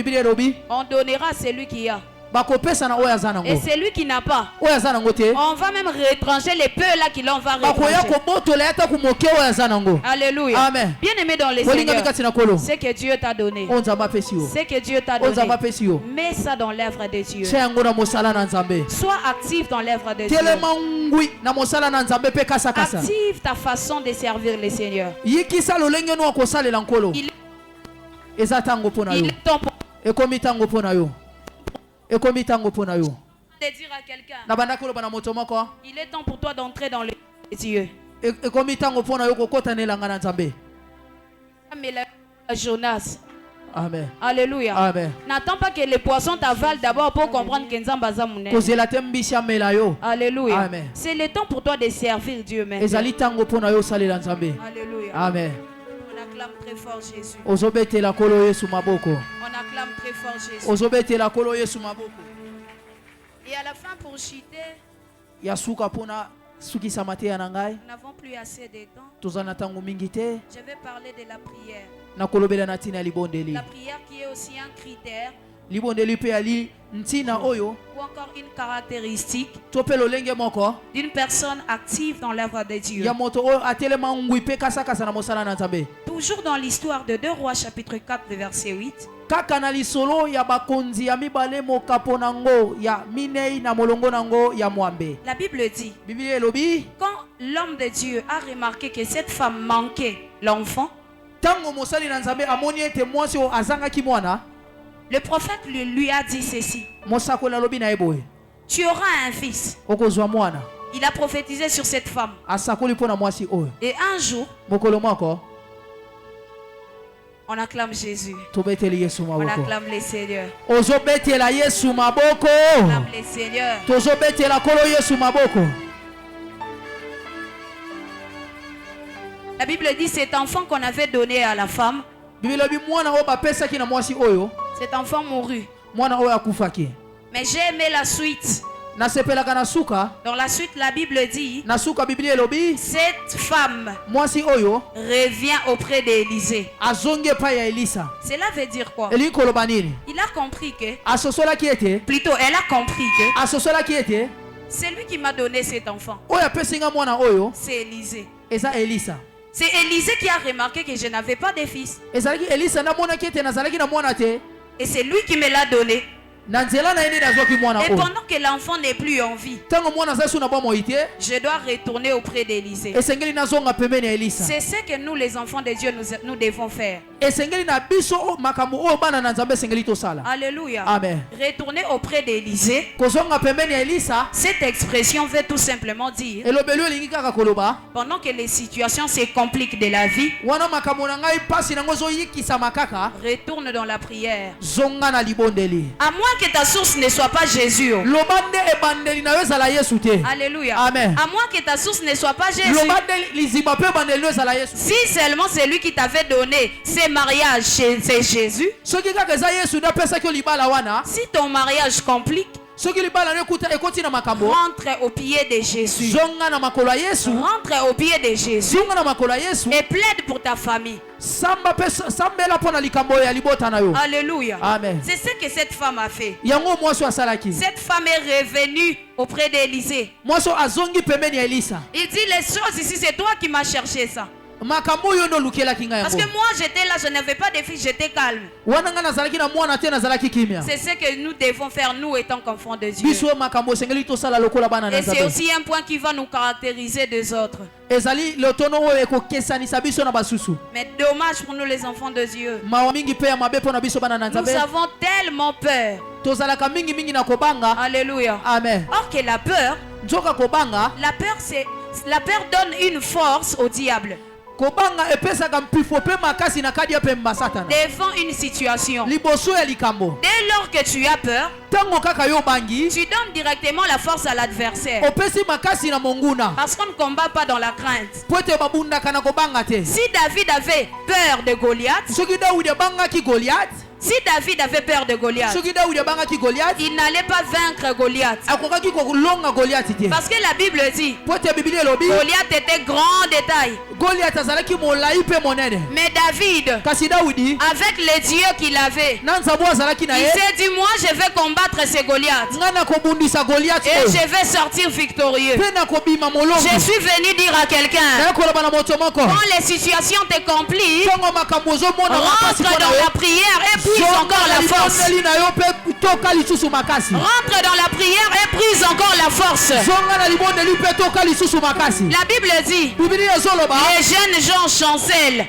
[SPEAKER 5] on donnera à celui qui a.
[SPEAKER 6] bakopesa na oyo aza nango.
[SPEAKER 5] Et celui qui n'a pas,
[SPEAKER 6] Oyo aza nango te.
[SPEAKER 5] on va même rétranger les peu là qui l'on va
[SPEAKER 6] Bakoya
[SPEAKER 5] rétranger.
[SPEAKER 6] kobotola yata kumoke oyo aza nango.
[SPEAKER 5] Alléluia.
[SPEAKER 6] Amen.
[SPEAKER 5] Bien aimé dans les
[SPEAKER 6] Bolinga
[SPEAKER 5] Seigneurs,
[SPEAKER 6] mikati na kolo.
[SPEAKER 5] ce que Dieu t'a donné,
[SPEAKER 6] Onza mapesi yo.
[SPEAKER 5] ce que Dieu t'a
[SPEAKER 6] Onza
[SPEAKER 5] donné,
[SPEAKER 6] mapesi yo.
[SPEAKER 5] mets ça dans l'œuvre de Dieu.
[SPEAKER 6] Tia yango na mosala na Nzambe.
[SPEAKER 5] Sois actif dans l'œuvre de Dieu.
[SPEAKER 6] Telema ngwi na mosala na Nzambe pe kasa kasa.
[SPEAKER 5] Active ta façon de servir le Seigneur.
[SPEAKER 6] Yikisa lolenge no akosalela nkolo.
[SPEAKER 5] Il
[SPEAKER 6] Eza tango pona yo.
[SPEAKER 5] est temps pour
[SPEAKER 6] Ekomi tango pona yo. Ekomi tango pona yo.
[SPEAKER 5] de dire à quelqu'un,
[SPEAKER 6] Na banda kolo bana moto moko.
[SPEAKER 5] il est temps pour toi d'entrer dans le Dieu.
[SPEAKER 6] Ekomi tango pona yo kokota nelanga na Nzambe.
[SPEAKER 5] Mais Jonas.
[SPEAKER 6] Amen.
[SPEAKER 5] Alléluia.
[SPEAKER 6] Amen.
[SPEAKER 5] N'attends pas que les poissons t'avalent d'abord pour comprendre que Nzamba za munene.
[SPEAKER 6] Kozela tembisha mela yo.
[SPEAKER 5] Alléluia.
[SPEAKER 6] Amen.
[SPEAKER 5] C'est le temps pour toi de servir Dieu maintenant.
[SPEAKER 6] Ezali tango pona yo salela Nzambe.
[SPEAKER 5] Alléluia.
[SPEAKER 6] Amen.
[SPEAKER 5] On acclame très fort Jésus.
[SPEAKER 6] Ozobetela kolo Yesu maboko.
[SPEAKER 5] On acclame très fort Jésus.
[SPEAKER 6] Ozobetela kolo Yesu maboko.
[SPEAKER 5] Et à la fin, pour chuter,
[SPEAKER 6] Ya suka pona suki samate ya nangai.
[SPEAKER 5] nous n'avons plus assez de temps.
[SPEAKER 6] Tozana tango mingi te.
[SPEAKER 5] Je vais parler de la prière.
[SPEAKER 6] Na kolobela na tina libondeli.
[SPEAKER 5] La prière qui est aussi un critère
[SPEAKER 6] Libondeli pe ali ntina oyo.
[SPEAKER 5] ou encore une caractéristique
[SPEAKER 6] Tope lolenge moko.
[SPEAKER 5] d'une personne active dans l'œuvre de Dieu.
[SPEAKER 6] Ya moto oyo atelema ngui pe kasa kasa na mosala na Nzambe.
[SPEAKER 5] Toujours dans l'histoire de 2 Rois chapitre 4 verset 8,
[SPEAKER 6] Kaka na lisolo ya bakonzi ya mibale mokapo nango ya minei na molongo nango ya mwambe.
[SPEAKER 5] la Bible dit,
[SPEAKER 6] Biblia elobi
[SPEAKER 5] quand l'homme de Dieu a remarqué que cette femme manquait l'enfant,
[SPEAKER 6] tango mosali na Nzambe amoni ete mwasi oyo azangaki mwana.
[SPEAKER 5] le prophète lui a dit ceci,
[SPEAKER 6] Mosakoli alobi na eboye.
[SPEAKER 5] tu auras un fils.
[SPEAKER 6] Okozwa mwana.
[SPEAKER 5] Il a prophétisé sur cette femme.
[SPEAKER 6] Asakoli pona mwasi oyo.
[SPEAKER 5] Et un jour,
[SPEAKER 6] Mokolo moko
[SPEAKER 5] on acclame Jésus.
[SPEAKER 6] tobeteli Yesu
[SPEAKER 5] On
[SPEAKER 6] maboko.
[SPEAKER 5] acclame les Seigneurs.
[SPEAKER 6] Ozobetela Yesu maboko.
[SPEAKER 5] On acclame les Seigneurs.
[SPEAKER 6] Tozobetela kolo Yesu maboko.
[SPEAKER 5] La Bible dit cet enfant qu'on avait donné à la femme,
[SPEAKER 6] Biblia elobi mwana oyo bapesaki na mwasi oyo.
[SPEAKER 5] cet enfant mourut.
[SPEAKER 6] Mwana oyo akufaki.
[SPEAKER 5] Mais j'ai aimé la suite.
[SPEAKER 6] Nasepelaka na suka.
[SPEAKER 5] Dans la suite, la Bible dit,
[SPEAKER 6] Na suka Biblia elobi
[SPEAKER 5] cette femme
[SPEAKER 6] mwasi oyo
[SPEAKER 5] revient auprès d'Élisée.
[SPEAKER 6] azongi epai ya Elisa.
[SPEAKER 5] Cela veut dire quoi?
[SPEAKER 6] Elingi koloba nini?
[SPEAKER 5] Il a compris que,
[SPEAKER 6] Asosolaki ete.
[SPEAKER 5] plutôt elle a compris que,
[SPEAKER 6] Asosolaki ete.
[SPEAKER 5] c'est lui qui m'a donné cet enfant.
[SPEAKER 6] Oyo apesinga mwana oyo
[SPEAKER 5] C'est Élisée.
[SPEAKER 6] eza Elisa.
[SPEAKER 5] C'est Élisée qui a remarqué que je n'avais pas de fils.
[SPEAKER 6] Ezalaki Elisa namonaki ete nazalaki na mwana te.
[SPEAKER 5] Et c'est lui qui me l'a donné.
[SPEAKER 6] Na nzela na ye nde nazwaki mwana
[SPEAKER 5] Et
[SPEAKER 6] oyo.
[SPEAKER 5] pendant que l'enfant n'est plus en vie,
[SPEAKER 6] Ntango mwana azali su na bomoi te,
[SPEAKER 5] je dois retourner auprès d'Élisée.
[SPEAKER 6] esengeli nazonga pembeni ya Elisa.
[SPEAKER 5] C'est ce que nous, les enfants de Dieu, nous devons faire.
[SPEAKER 6] Esengeli na biso makambo oyo bana na Nzambe esengeli tosala.
[SPEAKER 5] Alléluia.
[SPEAKER 6] Amen.
[SPEAKER 5] Retourner auprès d'Élisée.
[SPEAKER 6] Kozonga pembeni ya Elisa
[SPEAKER 5] Cette expression veut tout simplement dire,
[SPEAKER 6] elobeli oyo elingi kaka koloba
[SPEAKER 5] pendant que les situations se compliquent de la vie,
[SPEAKER 6] wana makambo na ngai pasi nango ezoyikisama kaka
[SPEAKER 5] retourne dans la prière.
[SPEAKER 6] zonga na libondeli.
[SPEAKER 5] À moins que ta source ne soit pas Jésus.
[SPEAKER 6] Loba nde ebandeli na yo ezala Yesu te.
[SPEAKER 5] Alléluia.
[SPEAKER 6] Amen.
[SPEAKER 5] À moins que ta source ne soit pas Jésus.
[SPEAKER 6] Loba nde liziba mpe ebandeli no ezala Yesu.
[SPEAKER 5] Si seulement c'est lui qui t'avait donné ces mariages, c'est Jésus.
[SPEAKER 6] Soki kaka eza Yesu nde apesaki yo libala wana,
[SPEAKER 5] Si ton mariage complique,
[SPEAKER 6] soki libala no ekoti na makambo,
[SPEAKER 5] rentre au pied de Jésus.
[SPEAKER 6] zonga na makolo ya Yesu,
[SPEAKER 5] Rentre au pied de Jésus
[SPEAKER 6] zonga na makolo ya Yesu,
[SPEAKER 5] et plaide pour ta famille.
[SPEAKER 6] sambela mpo na likambo ya libota na yo.
[SPEAKER 5] Alléluia.
[SPEAKER 6] Amen.
[SPEAKER 5] C'est ce que cette femme a fait.
[SPEAKER 6] Yango mwasi oyo asalaki.
[SPEAKER 5] Cette femme est revenue auprès d'Élisée.
[SPEAKER 6] Mwasi oyo azongi pembeni ya Elisa.
[SPEAKER 5] Il dit les choses ici, c'est toi qui m'as cherché ça.
[SPEAKER 6] Makambo oyo nde olukelaki ngai
[SPEAKER 5] Parce
[SPEAKER 6] yango.
[SPEAKER 5] que moi j'étais là, je n'avais pas de fils, j'étais calme.
[SPEAKER 6] Wana ngai nazalaki na mwana te nazalaki kimia.
[SPEAKER 5] C'est ce que nous devons faire, nous étant qu'enfants de Dieu.
[SPEAKER 6] Biso makambo esengeli tosala lokola bana na
[SPEAKER 5] Et c'est
[SPEAKER 6] Nzambe.
[SPEAKER 5] aussi un point qui va nous caractériser des autres.
[SPEAKER 6] Ezali lotono oyo ekokesanisa biso na basusu.
[SPEAKER 5] Mais dommage pour nous les enfants de Dieu.
[SPEAKER 6] Mawa mingi pe ya mabe mpo na biso bana na
[SPEAKER 5] Nous
[SPEAKER 6] Nzambe.
[SPEAKER 5] avons tellement peur.
[SPEAKER 6] Tozalaka mingi mingi na kobanga.
[SPEAKER 5] Alléluia.
[SPEAKER 6] Amen.
[SPEAKER 5] Or que la peur
[SPEAKER 6] Nzoka
[SPEAKER 5] la peur donne une force au diable.
[SPEAKER 6] Kobanga epesaka mpifo pe makasi na kadi ya pemba satana.
[SPEAKER 5] Devant une situation.
[SPEAKER 6] Liboso ya likambo.
[SPEAKER 5] Dès lors que tu as peur,
[SPEAKER 6] Tango kaka yo bangi,
[SPEAKER 5] tu donnes directement la force à l'adversaire.
[SPEAKER 6] opesi makasi na monguna.
[SPEAKER 5] Parce qu'on ne combat pas dans la crainte.
[SPEAKER 6] Po ete babundaka na kobanga te.
[SPEAKER 5] Si David avait peur de Goliath,
[SPEAKER 6] Soki Daudi abangaki Goliath,
[SPEAKER 5] Si David avait peur de Goliath,
[SPEAKER 6] soki Daudi abangaki Goliath
[SPEAKER 5] il n'allait pas vaincre Goliath.
[SPEAKER 6] akokaki kolonga Goliath te
[SPEAKER 5] Parce que la Bible dit,
[SPEAKER 6] po te Biblia elobi
[SPEAKER 5] Goliath était grand de taille.
[SPEAKER 6] Goliath azalaki molai mpe monene
[SPEAKER 5] Mais David,
[SPEAKER 6] kasi Daudi
[SPEAKER 5] avec les dieux qu'il avait,
[SPEAKER 6] na nzambe azalaki na
[SPEAKER 5] il
[SPEAKER 6] ye
[SPEAKER 5] s'est dit, moi je vais combattre ce Goliath.
[SPEAKER 6] nga nakobundisa Goliath
[SPEAKER 5] Et
[SPEAKER 6] oyo
[SPEAKER 5] je vais sortir victorieux.
[SPEAKER 6] mpe nakobima molongo
[SPEAKER 5] Je suis venu dire à quelqu'un,
[SPEAKER 6] naye koloba na moto moko
[SPEAKER 5] quand les situations te compliquent,
[SPEAKER 6] ntongo makambo ozomona makasi
[SPEAKER 5] rentre
[SPEAKER 6] mpo na
[SPEAKER 5] dans
[SPEAKER 6] yo
[SPEAKER 5] la prière et prise encore la force.
[SPEAKER 6] libondeli na yo mpe toka lisusu makasi
[SPEAKER 5] Rentre dans la prière et prise encore la force.
[SPEAKER 6] zonga na libondeli mpe toka lisusu makasi
[SPEAKER 5] La Bible dit,
[SPEAKER 6] Biblia ezoloba
[SPEAKER 5] les jeunes gens chancellent.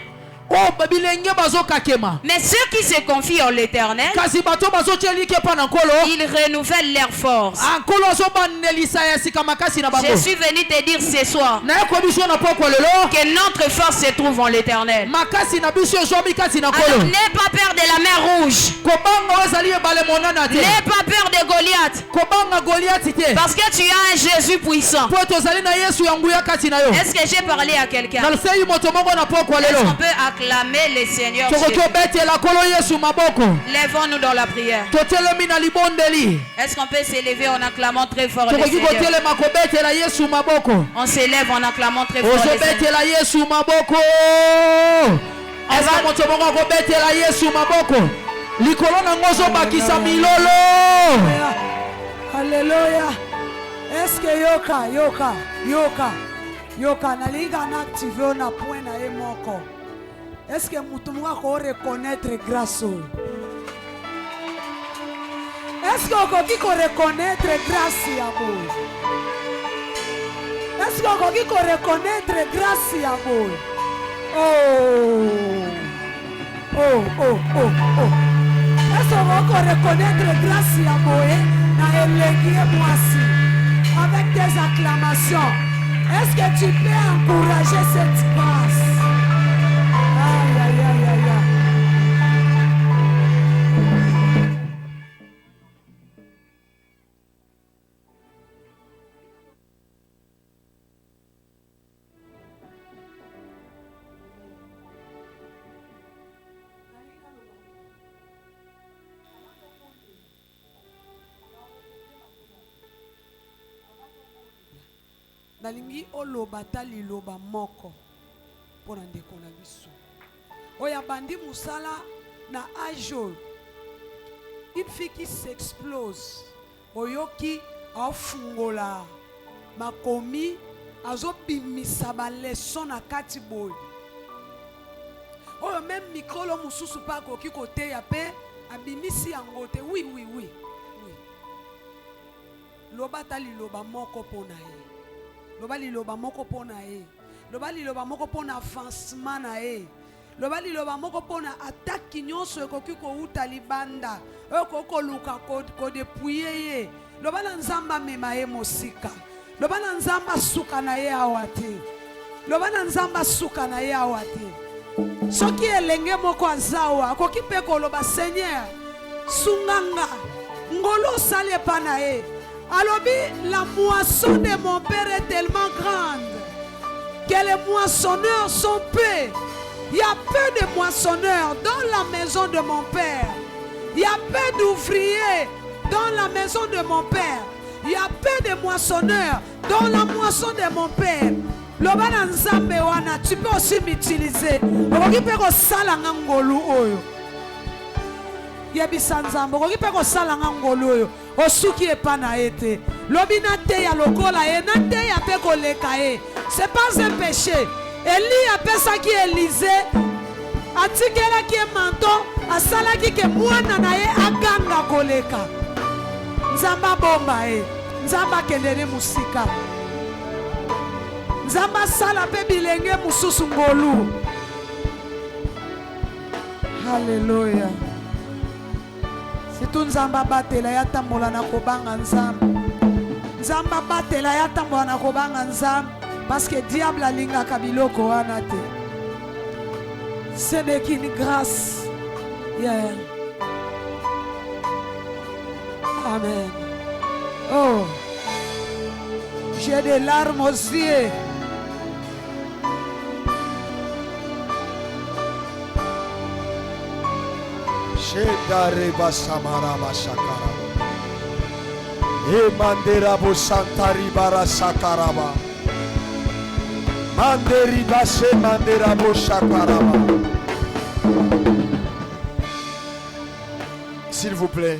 [SPEAKER 6] o bilenge bazokakema
[SPEAKER 5] Mais ceux qui se confient en l'Éternel,
[SPEAKER 6] kasi bato bazotyeliki epa na nkolo
[SPEAKER 5] ils renouvellent leur force.
[SPEAKER 6] nkolo azobandelisa ya sika makasi na bango
[SPEAKER 5] Je suis venu te dire ce soir
[SPEAKER 6] nayekobi biso na poko lelo
[SPEAKER 5] que notre force se trouve en l'Éternel.
[SPEAKER 6] makasi na biso ezwami kati na
[SPEAKER 5] Alors
[SPEAKER 6] nkolo
[SPEAKER 5] n'aie pas peur de la mer rouge.
[SPEAKER 6] kobanga oyo ezali ebale monana te
[SPEAKER 5] N'aie pas peur de Goliath.
[SPEAKER 6] kobanga Goliathi te
[SPEAKER 5] Parce que tu as un Jésus puissant.
[SPEAKER 6] po tozali na yesu ya nguya kati na yo
[SPEAKER 5] Est-ce que j'ai parlé à quelqu'un?
[SPEAKER 6] nalosei moto moko na poko
[SPEAKER 5] Est-ce
[SPEAKER 6] lelo
[SPEAKER 5] qu'on peut acclamer le Seigneur
[SPEAKER 6] tokoki
[SPEAKER 5] Jésus?
[SPEAKER 6] obetela nkolo yesu maboko
[SPEAKER 5] Lèvons-nous dans la prière.
[SPEAKER 6] totelemi na libondeli
[SPEAKER 5] Est-ce qu'on peut s'élever en acclamant très fort le
[SPEAKER 6] tokoki
[SPEAKER 5] Seigneur?
[SPEAKER 6] kotelema kobetela yesu maboko
[SPEAKER 5] On s'élève en acclamant très fort le Seigneur.
[SPEAKER 6] ozobetela yesu maboko eza moto moko akobetela yesu maboko likolo nango ozobakisa milolo
[SPEAKER 4] Alléluia. Est-ce que yoka nalinga na activer na point na ye moko. Est-ce que mutu moko ko reconnaître grâce oyo? Est-ce que okoki ko reconnaître grâce ya boye? Est-ce que okoki ko reconnaître grâce ya boye? Oh. Est-ce que okoki reconnaître grâce ya boye na elengi mwasi avec tes acclamations? Est-ce que tu peux encourager cette grâce? Aïe, aïe, aïe, aïe, aïe. Nalingi oloba ta liloba moko pona ndeko na biso oya bandi musala na ajo une fille qui s'explose oyoki afungola makomi azobimisa baleson na kati boy oyo même mikolo mususu pa koki koteya pe abimisi yango te oui loba ta liloba moko pona ye loba liloba moko pona ye loba liloba moko pona avancement na ye loba liloba moko pona attaque nyonso ekoki kouta libanda oyo kokoluka kodepouye ye loba na nzambe amema ye mosika loba na nzambe asuka na ye awa te loba na nzambe asuka na ye awa te soki elenge moko azawa akoki mpe koloba Seigneur sunganga ngolo osali epa na ye alobi la moisson de mon père est tellement grande que les moissonneurs sont peu. Il y a peu de moissonneurs dans la maison de mon père. Il y a peu d'ouvriers dans la maison de mon père. Il y a peu de moissonneurs dans la moisson de mon père. Lobana nzambe wana, tu peux aussi m'utiliser. Okoki pe ko sala ngolu oyo. Yebisa nzambe, okoki pe ko sala ngolu oyo. Osuki epa na ete. Lobi na te ya lokola ye, na te ya pe koleka ye. C'est pas un péché. Eli apesaki Élisée atikelaki ye manto asalaki ke mwana na ye aganga koleka. Nzamba bomba ye. Nzamba kendene musika. Nzamba sala pe bilenge mususu ngolu. Hallelujah. Situ nzamba batela ya tambola na kobanga nzamba. Nzamba batela ya tambola na kobanga nzamba. Parce que diable alingaka biloko wana te. Ce n'est qu'une grâce. Yeah. Amen. Oh. J'ai des larmes aux yeux.
[SPEAKER 8] Shedareba Samaraba Shakaraba. E Manderabo Santaribara Sakaraba. Manderiba Se Manderabo Shakaraba. S'il vous plaît,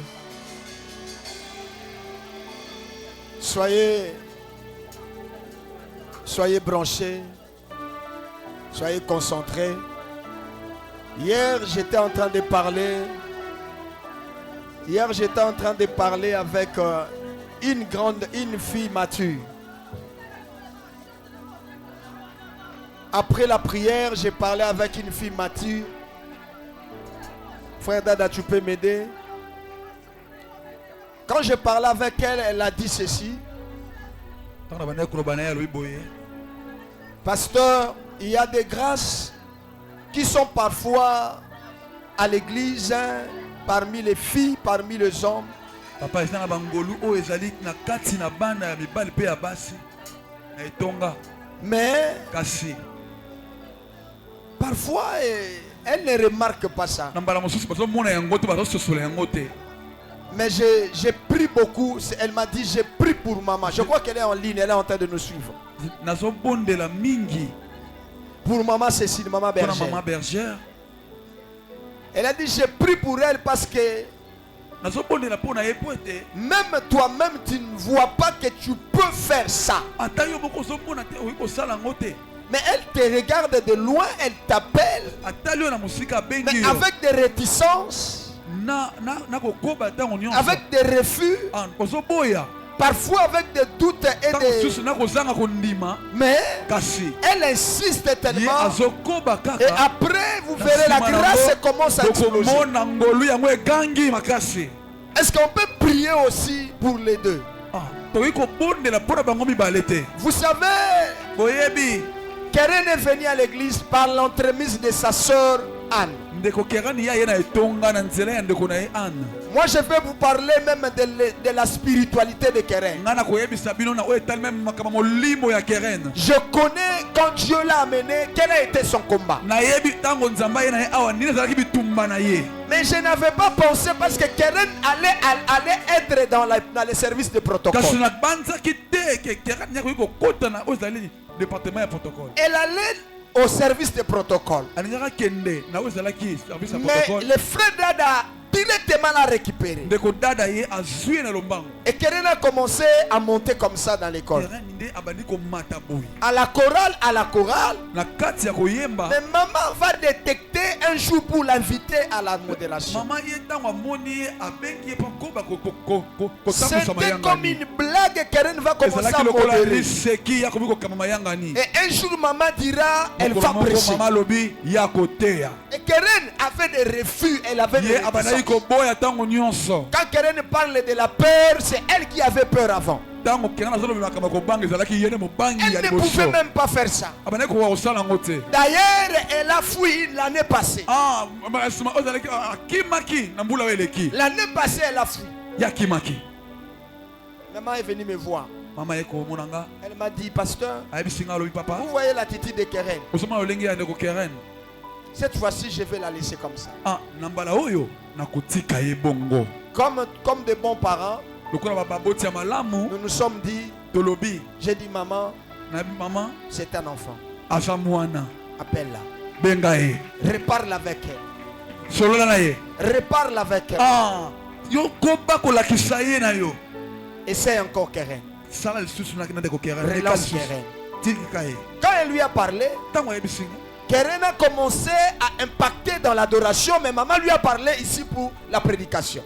[SPEAKER 8] soyez branchés, soyez concentrés. Hier, j'étais en train de parler avec une fille mature. Après la prière, j'ai parlé avec une fille mature. Frère Dada, tu peux m'aider? Quand je parlais avec elle, elle a dit ceci. Pasteur, il y a des grâces qui sont parfois à l'église, parmi les filles, parmi les hommes. Mais parfois, elle ne remarque pas ça. Mais j'ai pris beaucoup. Elle m'a dit, j'ai pris pour maman. Je crois qu'elle est en ligne, elle est en train de nous suivre. Pour maman Cécile, maman Bergère. Elle a dit, j'ai pris pour elle parce que même toi-même, tu ne vois pas que tu peux faire ça. Mais elle te regarde de loin, elle t'appelle. Mais avec des réticences. Avec des refus, parfois avec des doutes et des... Mais elle insiste tellement. Et après, vous verrez la grâce commence à exploser. Est-ce qu'on peut prier aussi pour les deux? Vous savez, Keren est venu à l'église par l'entremise de sa sœur Anne. Moi je vais vous parler même de la spiritualité de Keren. Je connais quand Dieu l'a amené, quel a été son combat. Mais je n'avais pas pensé parce que Keren allait être dans les services de protocole. Elle allait au service de protocole. Mais le frère Dada directement l'a récupéré. Et Keren a commencé à monter comme ça dans l'école. À la chorale. Mais maman va détecter un jour pour l'inviter à la modération. C'était comme une blague. Keren va commencer à modérer. Et un jour maman dira, elle va prêcher. Et Keren avait des refus. Elle avait des réticences. Quand Keren parle de la peur, c'est elle qui avait peur avant. Elle ne pouvait même pas faire ça. D'ailleurs, elle a fui l'année passée. L'année passée, elle a fui. Maman est venue me voir. Elle m'a dit, pasteur, vous voyez l'attitude de Keren. Cette fois-ci, je vais la laisser comme ça. Comme de bons parents, nous nous sommes dit, j'ai dit, maman, c'est un enfant. Appelle-la. Reparle avec elle. Reparle avec elle. Essaye encore Keren. Relance Keren. Quand elle lui a parlé, Keren a commencé à impacter dans l'adoration, mais maman lui a parlé ici pour la prédication. Et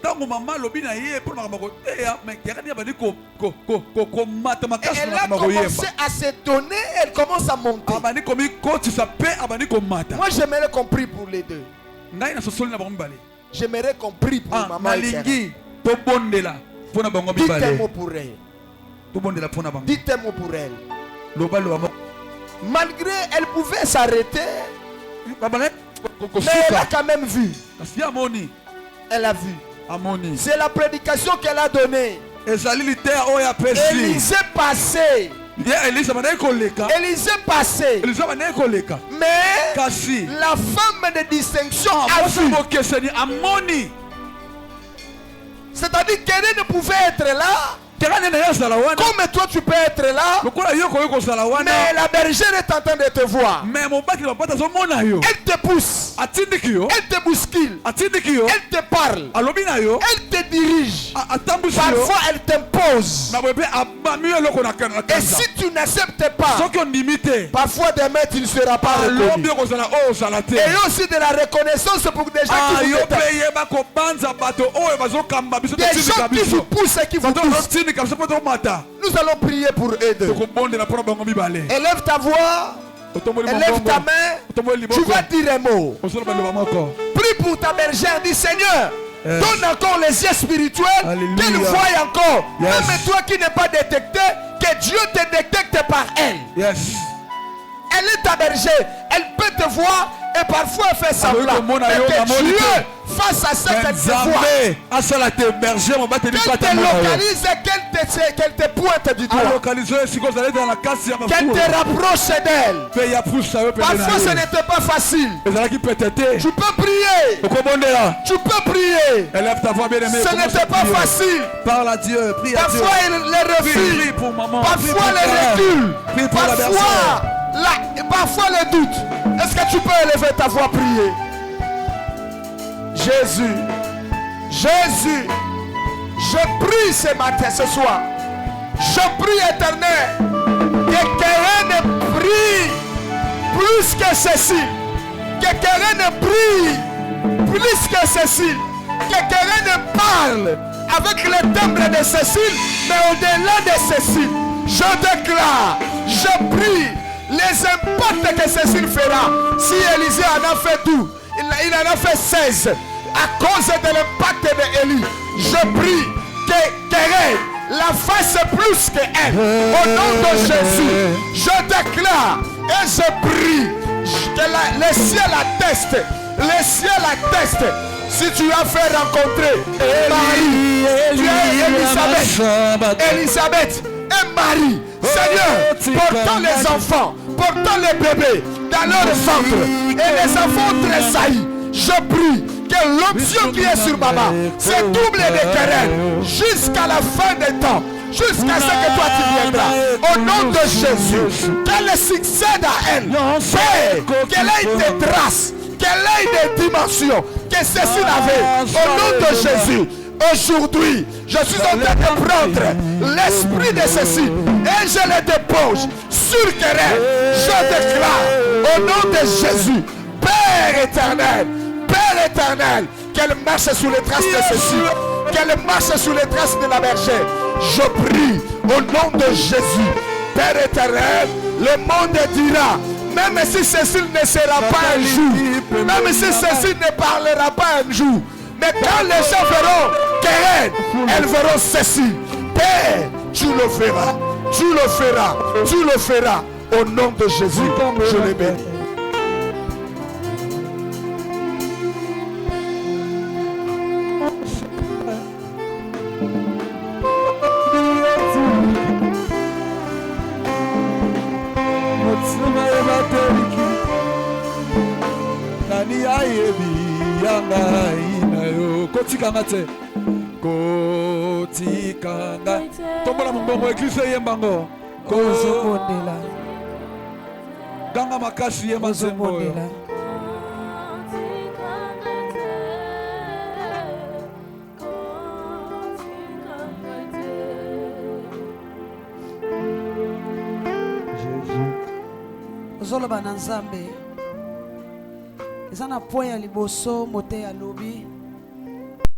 [SPEAKER 8] elle a commencé à se donner, elle commence à monter. Moi j'aimerais qu'on prie pour les deux. J'aimerais qu'on prie pour maman et Keren. Dites un mot pour elle. Dites un mot pour elle. Malgré elle pouvait s'arrêter, mais elle a quand même vu. Elle a vu. C'est la prédication qu'elle a donnée. Élisée passait Élisée passait. Mais la femme de distinction a vu. C'est-à-dire qu'elle ne pouvait être là. Comme toi tu peux être là, mais la bergère est en train de te voir. Elle te pousse, elle te bouscule, elle te parle, elle te dirige. Parfois elle t'impose. Et si tu n'acceptes pas, parfois demain tu ne seras pas reconnu. Et aussi de la reconnaissance pour des gens qui vous détestent. Des gens qui vous poussent et qui vous poussent. Nous allons prier pour eux deux. Élève ta voix, élève ta main, tu vas dire un mot. Prie pour ta bergère, dis Seigneur, donne encore les yeux spirituels, qu'elle voie encore. Même toi qui n'es pas détecté, que Dieu te détecte par elle. Elle est ta bergère, elle peut te voir et parfois elle fait semblant. Mais que Dieu face à ça qu'elle te voit, qu'elle te localise et qu'elle te pointe du doigt, qu'elle te rapproche d'elle. Parfois ce n'était pas facile. Tu peux prier. Tu peux prier. Ce n'était pas facile.
[SPEAKER 3] Parle à Dieu. Prie à Dieu.
[SPEAKER 8] Parfois il les refuse. Parfois les recule. Parfois les doutes. Est-ce que tu peux élever ta voix, prier? Jésus, Jésus, je prie ce matin, ce soir. Je prie, Éternel, que quelqu'un ne prie plus que Cécile. Que quelqu'un ne prie plus que Cécile. Que quelqu'un ne parle avec le timbre de Cécile, mais au-delà de Cécile. Je déclare, je prie, les impacts que Cécile fera. Si Élisée en a fait 12, il en a fait 16. À cause de l'impact d'Élie, je prie que Kéré la fasse plus qu'elle. Au nom de Jésus, je déclare et je prie que le ciel atteste. Le ciel atteste. Si tu as fait rencontrer Marie, tu as Elisabeth et Marie, Seigneur, portant les enfants, portant les bébés dans leur centre et les enfants tressaillis, je prie que l'onction qui est sur maman se double de terrain jusqu'à la fin des temps, jusqu'à ce que toi tu viendras. Au nom de Jésus, qu'elle succède à elle, qu'elle ait des traces, qu'elle ait des dimensions que Cécile avait. Au nom de Jésus, aujourd'hui, je suis en train de prendre l'esprit de Cécile et je le dépose sur Kérem. Je déclare au nom de Jésus, Père éternel, qu'elle marche sous les traces de Cécile, qu'elle marche sous les traces de la bergère. Je prie au nom de Jésus, Père éternel, le monde dira, même si Cécile ne sera pas un jour, même si Cécile ne parlera pas un jour, mais quand les gens verront Kérem, elles verront Cécile. Père, tu le feras, tu le feras, tu le feras. Au nom de Jésus, je les bénis.
[SPEAKER 3] kotikanga te kotikanga tombola mongongo eglise yembango
[SPEAKER 4] kozobondela
[SPEAKER 3] ganga makasi yemba nzembo oyo
[SPEAKER 4] ozoloba na Nzambe eza na point ya liboso mote ya lobi